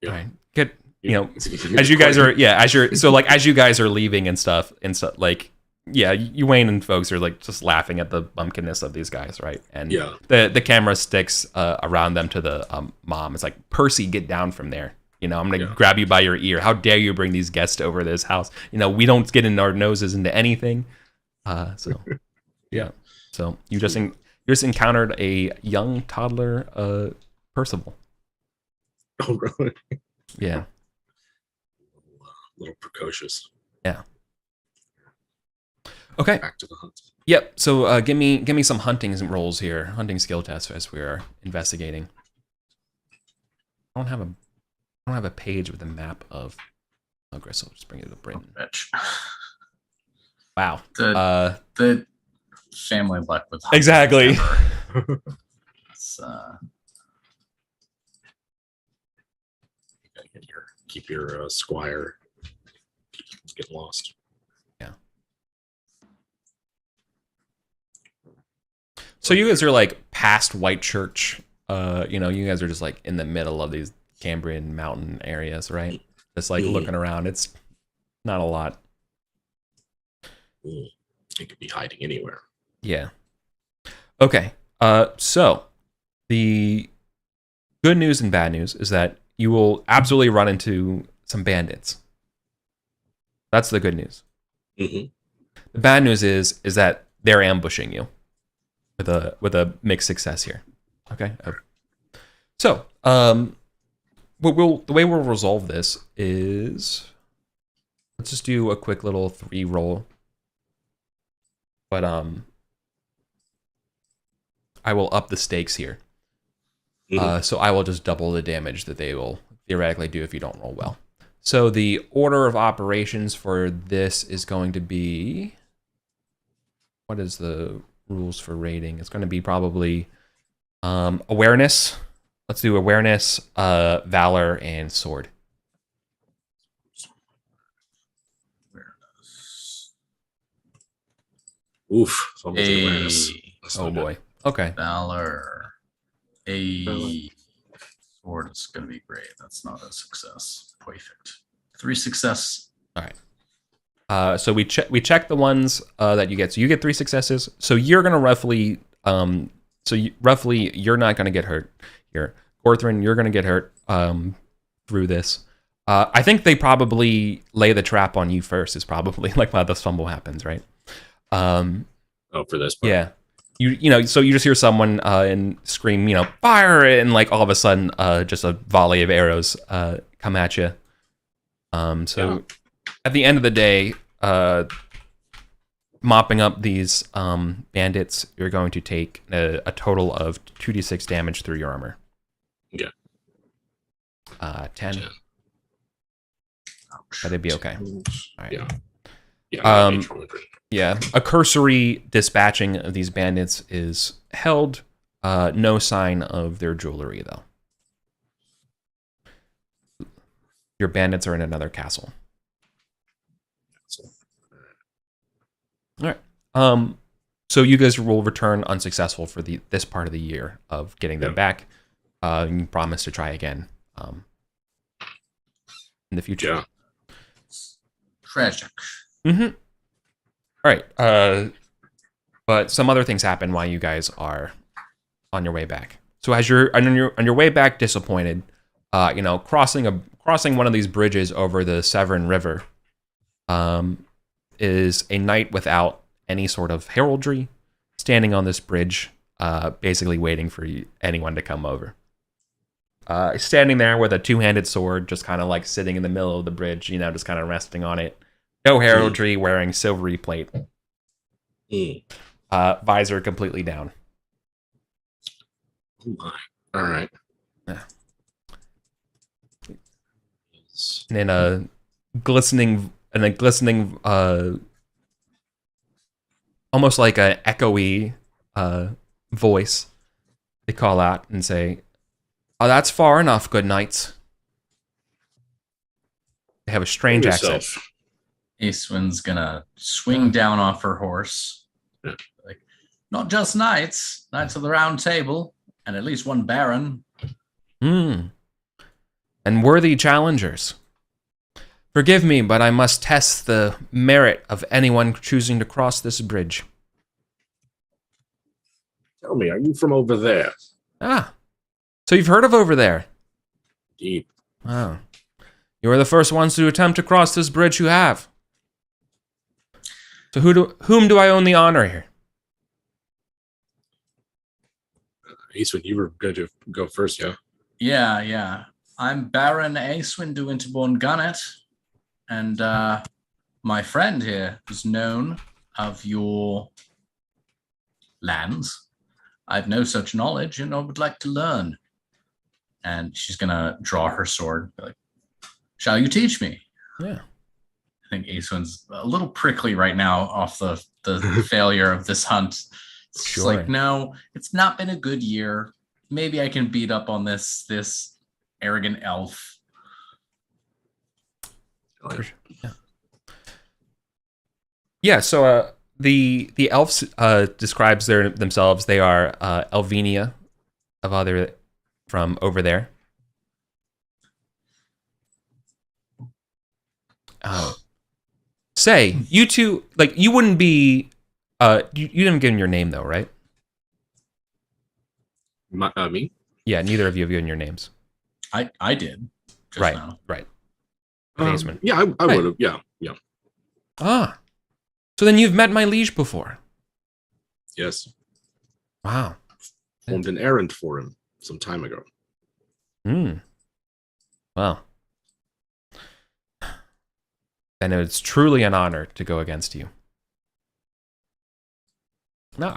B: Yeah.
A: All right. Good. As you guys are, as you guys are leaving and stuff, like, you Wayne and folks are like just laughing at the bumpkinness of these guys, right? And the camera sticks around them to the mom. It's like, Percy, get down from there. I'm gonna grab you by your ear. How dare you bring these guests over this house? We don't get in our noses into anything. So you just encountered a young toddler, Percival.
B: Oh, really?
A: Yeah.
B: A little precocious.
A: Yeah. Okay.
B: Back to the hunt.
A: Yep. So give me some hunting rolls here, hunting skill tests as we are investigating. I don't have a page with a map of Ogre, so I'll just bring it to Britain. Wow.
C: The family luck with
A: exactly.
B: Keep your Squire. Get lost.
A: Yeah. So you guys are like past Whitechurch. You guys are just like in the middle of these Cambrian mountain areas, right? Just like looking around. It's not a lot.
B: It could be hiding anywhere.
A: Yeah. Okay. So the good news and bad news is that you will absolutely run into some bandits. That's the good news.
B: Mm-hmm.
A: The bad news is that they're ambushing you with a mixed success here. Okay. So the way we'll resolve this is let's just do a quick little 3 roll. But I will up the stakes here. So I will just double the damage that they will theoretically do if you don't roll well. So the order of operations for this is going to be... What is the rules for rating? It's going to be probably awareness. Let's do awareness, valor, and sword.
B: Awareness. Oof. Awareness.
A: Oh boy. Okay.
C: Valor. Sword is going to be great. That's not a success. Perfect. 3 success.
A: All right. So we check the ones that you get. So you get 3 successes. So you're going to roughly you're not going to get hurt here. Gorthrin, you're going to get hurt through this. I think they probably lay the trap on you first. Is probably like why the fumble happens, right?
B: For this part.
A: Yeah. So you just hear someone and scream, fire, and like all of a sudden, just a volley of arrows come at you. At the end of the day, mopping up these bandits, you're going to take a total of 2d6 damage through your armor.
B: Yeah.
A: 10. But it'd be okay. All right.
B: Yeah.
A: Yeah, a cursory dispatching of these bandits is held. No sign of their jewelry, though. Your bandits are in another castle. All right. So you guys will return unsuccessful for this part of the year of getting them back. You promise to try again in the future.
B: Yeah.
C: Tragic.
A: Mm-hmm. All right. But some other things happen while you guys are on your way back. So as you're on your way back, disappointed, crossing one of these bridges over the Severn River, is a knight without any sort of heraldry, standing on this bridge, basically waiting for anyone to come over. Standing there with a two-handed sword, just kind of like sitting in the middle of the bridge, just kind of resting on it. No heraldry, wearing silvery plate. Visor completely down.
B: Oh my. All right.
A: Yeah. And in a glistening, almost like an echoey voice, they call out and say, "Oh, that's far enough, good knights." They have a strange accent.
C: Aeswyn's gonna swing down off her horse. Like, not just knights of the round table, and at least one baron.
A: And worthy challengers. Forgive me, but I must test the merit of anyone choosing to cross this bridge.
B: Tell me, are you from over there?
A: Ah, so you've heard of over there?
B: Indeed.
A: Wow. You are the first ones to attempt to cross this bridge who have. So whom do I own the honor here?
B: Aeswyn, you were going to go first, yeah?
C: Yeah. I'm Baron Aeswyn de Winterbourne Gunnet, and my friend here is known of your lands. I've no such knowledge, and I would like to learn. And she's gonna draw her sword. Be like, shall you teach me?
A: Yeah.
C: I think Aeswyn's a little prickly right now off the failure of this hunt. It's just like, no, it's not been a good year. Maybe I can beat up on this arrogant elf.
A: Yeah, so the elves describes themselves. They are Elvenia from over there. Say, you two, like, you wouldn't be, you didn't give him your name though, right?
B: Me?
A: Yeah, neither of you have given your names.
C: I did.
A: Right.
B: Yeah, I would have. Yeah.
A: Ah, so then you've met my liege before.
B: Yes.
A: Wow.
B: Formed an errand for him some time ago.
A: Well, then it's truly an honor to go against you. No,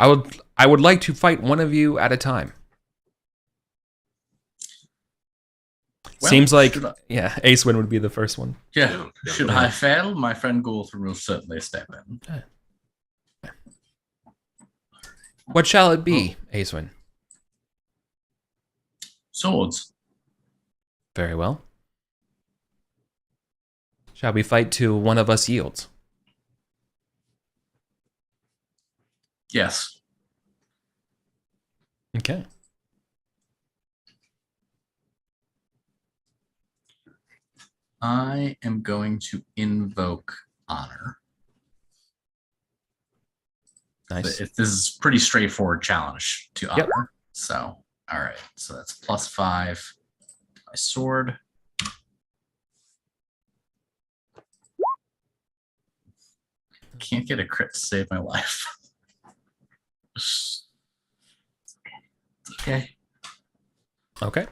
A: I would like to fight one of you at a time. Well, seems like, Aeswyn would be the first one.
C: Yeah. Should I fail, my friend Guthrum will certainly step in.
A: What shall it be, Aeswyn?
C: Swords.
A: Very well. Shall we fight till one of us yields?
C: Yes.
A: Okay.
C: I am going to invoke honor.
A: Nice.
C: This is pretty straightforward challenge to honor. Yep. So, all right. So that's +5 to my sword. Can't get a crit to save my life. It's okay.
A: Okay.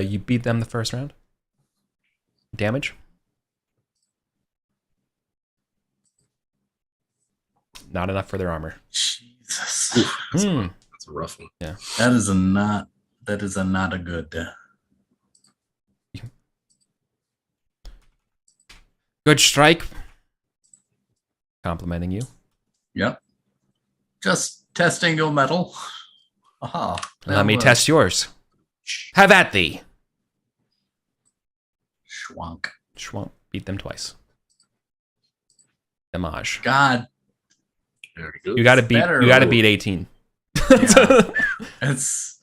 A: You beat them the first round. Damage? Not enough for their armor.
C: Jesus.
B: That's a rough one.
A: Yeah.
C: That is not a good.
A: Good strike. Complimenting you.
C: Yep. Just testing your metal. Aha.
A: Let me test yours. Have at thee.
C: Schwank.
A: Schwank. Beat them twice. Damage.
C: God.
B: Very good.
A: You gotta beat 18.
C: Yeah. It's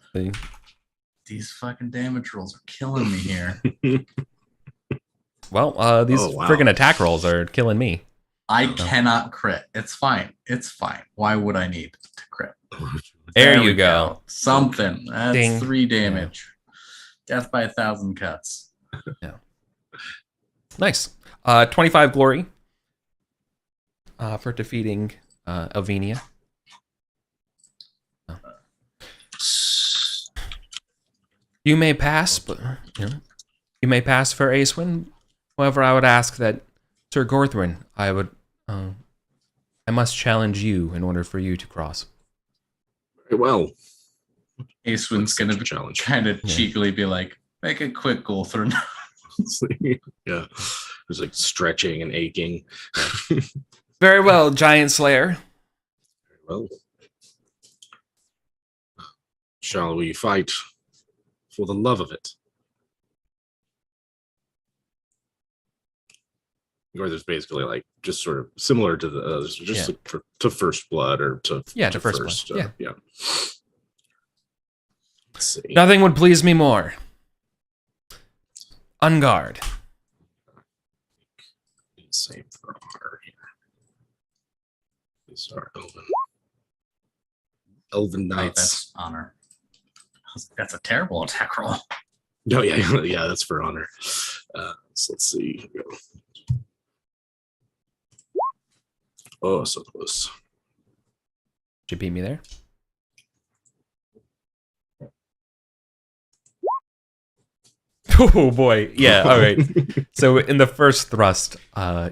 C: these fucking damage rolls are killing me here.
A: Well, these friggin' attack rolls are killing me.
C: I cannot crit. It's fine. It's fine. Why would I need to crit?
A: There you go.
C: Something. That's
A: Ding.
C: 3 damage. Death by 1,000 cuts.
A: Yeah. Nice. 25 glory. for defeating Elvenia. You may pass, but you may pass for Aeswin. However, I would ask that Sir Gorthrin, I must challenge you in order for you to cross.
B: Very well.
C: Aeswin's going to kind of cheekily be like, make it quick, Gorthrin.
B: Yeah. It's like stretching and aching.
A: Very well, Giant Slayer.
B: Very well. Shall we fight for the love of it? Or there's basically like just sort of similar to the others, just like to First Blood or to First Blood. Yeah. Let's see.
A: Nothing would please me more. On guard.
B: Same for R here. These are Elven Knights.
C: That's honor. That's a terrible attack roll.
B: Oh yeah, that's for honor. So let's see. Oh, so close.
A: Did you beat me there? Oh boy, yeah. All right. So in the first thrust, well,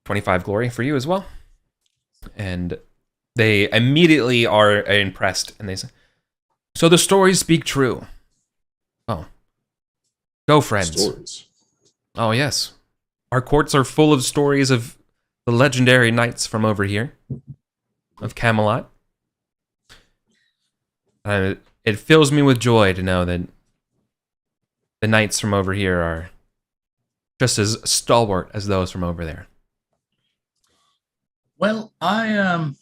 A: 25 glory for you as well. And they immediately are impressed, and they say, "So the stories speak true." Oh, go friends.
B: Stories.
A: Oh yes, our courts are full of stories of the legendary knights from over here. Of Camelot. It fills me with joy to know that the knights from over here are just as stalwart as those from over there.
C: Well, I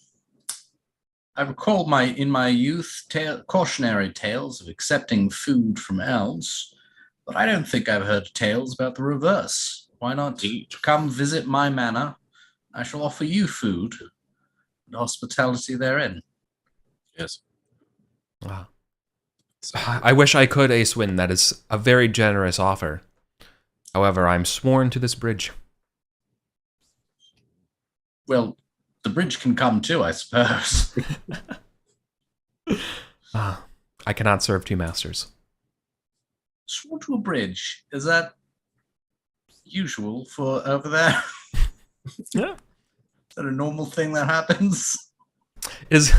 C: recall in my youth cautionary tales of accepting food from elves, but I don't think I've heard tales about the reverse. Why not come visit my manor? I shall offer you food. Hospitality therein.
B: Yes.
A: Wow. I wish I could, Aeswin. That is a very generous offer. However, I'm sworn to this bridge.
C: Well, the bridge can come too, I suppose.
A: I cannot serve two masters.
C: Sworn to a bridge. Is that usual for over there?
A: Yeah.
C: Is that a normal thing that happens?
A: Is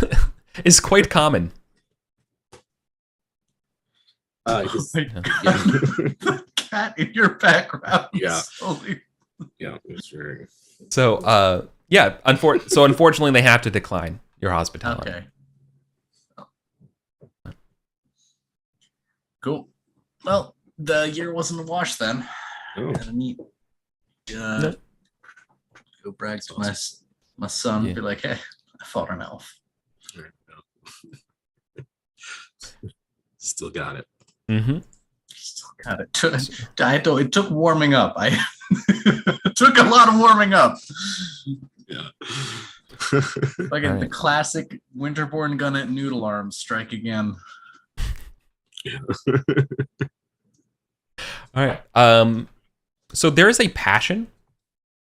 A: quite common.
C: The cat in your background.
B: Yeah.
C: Slowly.
B: Yeah, it's very.
A: So, unfortunately, they have to decline your hospitality.
C: Okay. Cool. Well, the year wasn't a wash then.
B: Oh.
C: Kind of neat. Go brag to my son. Be like, hey, I fought an elf.
B: Still got it.
A: Mm-hmm.
C: Still got it. It took warming up. It took a lot of warming up.
B: Yeah.
C: Like the classic Winterborn Gunnet noodle arms strike again.
B: Yeah.
A: All right. So there is a passion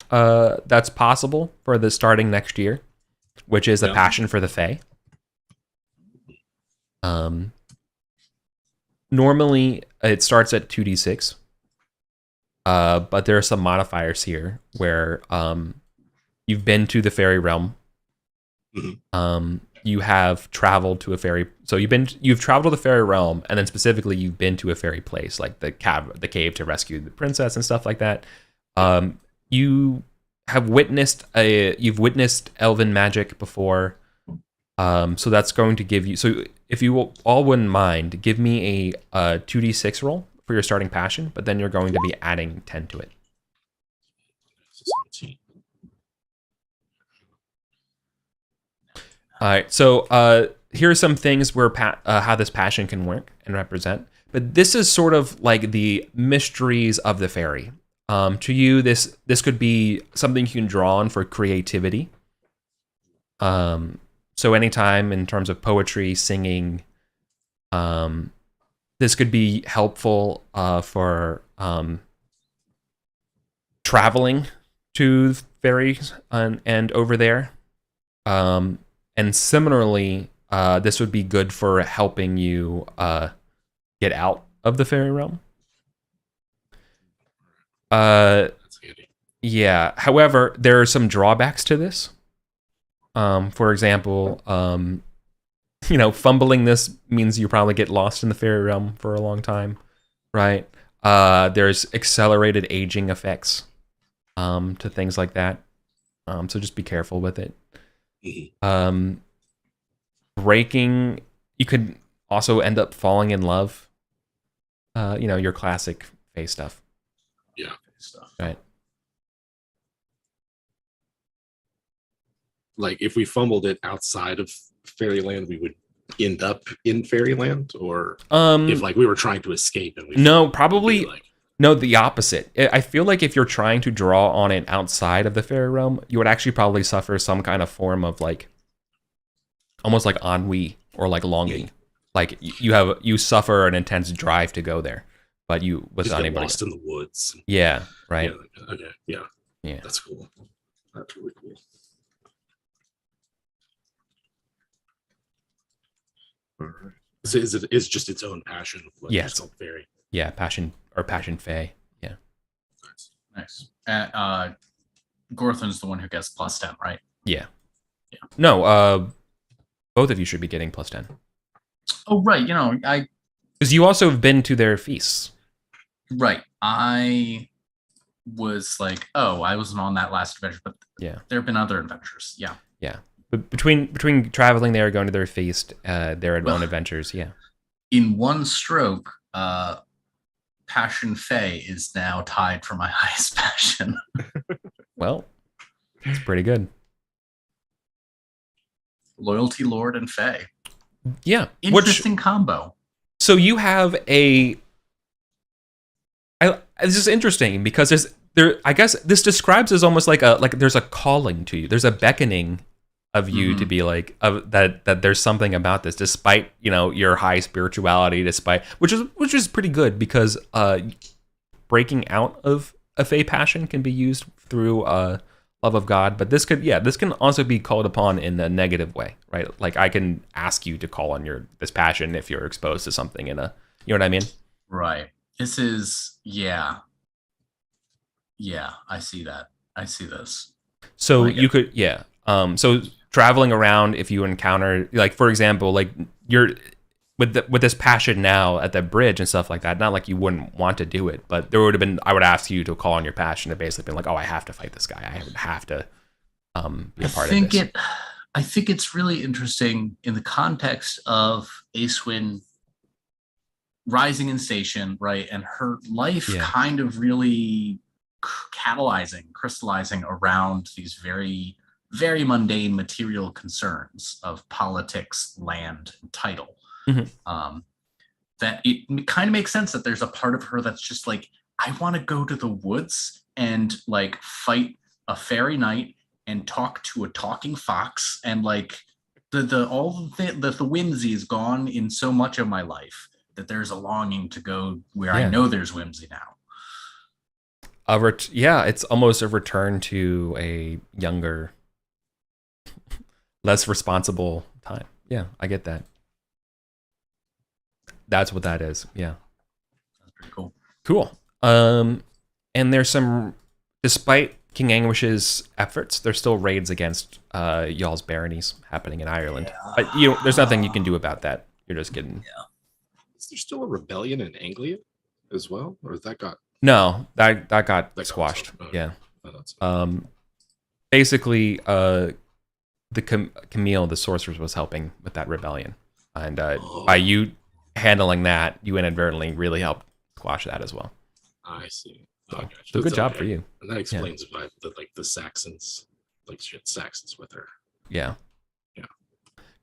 A: that's possible for the starting next year, which is a passion for the Fae. Normally it starts at 2d6, but there are some modifiers here where you've been to the fairy realm.
B: Mm-hmm.
A: You have traveled to a fairy, so you've traveled to the fairy realm, and then specifically you've been to a fairy place, like the cave to rescue the princess and stuff like that. You have witnessed elven magic before, so that's going to give you. So if you all wouldn't mind, give me a 2d6 roll for your starting passion, but then you're going to be adding 10 to it. All right, so here are some things where how this passion can work and represent. But this is sort of like the mysteries of the fairy. To you, this could be something you can draw on for creativity. So anytime in terms of poetry, singing, this could be helpful for traveling to ferries and over there. And similarly, this would be good for helping you get out of the fairy realm.
B: That's handy.
A: Yeah. However, there are some drawbacks to this. For example, fumbling this means you probably get lost in the fairy realm for a long time, right? There's accelerated aging effects to things like that. So just be careful with it. Breaking, you could also end up falling in love. Your classic Fae stuff.
B: Yeah.
C: Stuff.
A: Right.
B: Like if we fumbled it outside of Fairyland, we would end up in Fairyland, or if like we were trying to escape and we
A: probably no, the opposite. I feel like if you're trying to draw on it outside of the fairy realm, you would actually probably suffer some kind of form of like almost like ennui or like longing. Like you suffer an intense drive to go there, but you was
B: just
A: unable
B: lost in the woods.
A: Yeah, right.
B: Yeah, okay, yeah, that's cool. That's really cool. All right. So is just its own passion? Like
A: yes.
B: Fairy.
A: Yeah, passion Fae. Yeah.
C: Nice. Gorthon's the one who gets +10, right?
A: Yeah. Yeah. No, both of you should be getting +10.
C: Oh, right.
A: Because you also have been to their feasts.
C: Right. I was like, I wasn't on that last adventure, but
A: yeah,
C: there have been other adventures. Yeah.
A: Yeah. But between traveling there, going to their feast, their own adventures, yeah.
C: In one stroke, Passion Fae is now tied for my highest passion.
A: Well, it's pretty good.
C: Loyalty Lord and Fae.
A: Yeah.
C: Interesting combo.
A: So you have this is interesting because I guess this describes as almost like there's a calling to you. There's a beckoning of you to be like that there's something about this, despite your high spirituality, which is pretty good because breaking out of a Fae passion can be used through love of God, but this can also be called upon in a negative way, right? Like I can ask you to call on this passion if you're exposed to something you know what I mean?
C: Right. This is I see that. I see this.
A: So you could so traveling around, if you encounter, like for example, like you're with this passion now at the bridge and stuff like that, not like you wouldn't want to do it, but I would ask you to call on your passion and basically be like, I have to fight this guy. I would have to be a part of this.
C: I think it's really interesting in the context of Aeswyn rising in station, right? And her life kind of really crystallizing around these very, very mundane material concerns of politics, land, and title.
A: Mm-hmm.
C: That it kind of makes sense that there's a part of her that's just like, I want to go to the woods and like fight a fairy knight and talk to a talking fox, and like the whimsy is gone in so much of my life that there's a longing to go where I know there's whimsy now.
A: It's almost a return to a younger, less responsible time. Yeah, I get that. That's what that is. Yeah.
C: That's pretty cool.
A: Cool. And there's some, despite King Anguish's efforts, there's still raids against y'all's baronies happening in Ireland.
C: Yeah.
A: But there's nothing you can do about that. You're just getting.
B: Yeah. Is there still a rebellion in Anglia as well, or that got?
A: No, that got squashed. Yeah. Basically, Camille, the sorceress, was helping with that rebellion, and by you handling that, you inadvertently really helped squash that as well.
B: I see.
A: So good job for you.
B: And that explains why the Saxons, she had Saxons with her.
A: Yeah.
B: Yeah.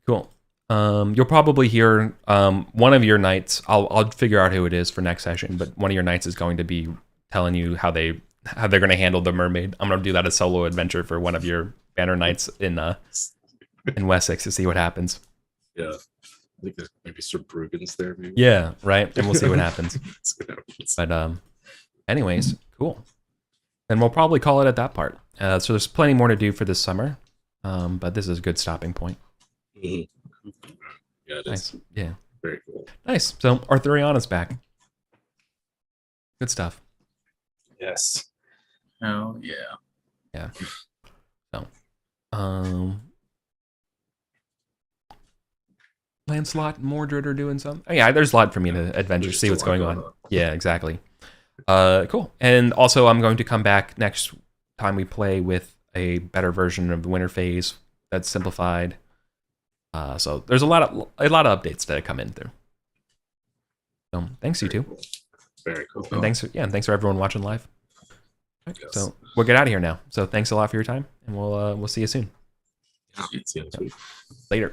A: Cool. You'll probably hear one of your knights. I'll figure out who it is for next session, but one of your knights is going to be telling you how they're going to handle the mermaid. I'm going to do that as solo adventure for one of your banner knights in Wessex to see what happens.
B: Yeah. think there's maybe Sir Brugan's there. Maybe.
A: Yeah, right. And we'll see what happens. But anyways, cool. And we'll probably call it at that part. So there's plenty more to do for this summer, but this is a good stopping point.
B: Mm-hmm. Yeah, it
A: nice.
B: is.
A: Yeah.
B: Very cool.
A: Nice. So Arthuriana's back. Good stuff.
B: Yes.
C: Oh yeah.
A: Yeah. So, Lancelot and Mordred are doing something. Oh, yeah, there's a lot for me to adventure, see what's going on. Yeah, exactly. Cool. And also, I'm going to come back next time we play with a better version of the winter phase that's simplified. So there's a lot of updates that come in through. So thanks, you two.
B: Cool. Very cool.
A: And thanks for everyone watching live. Right,
B: Yes.
A: so we'll get out of here now. So thanks a lot for your time, and we'll see you soon.
B: Yeah, see you next week.
A: Later.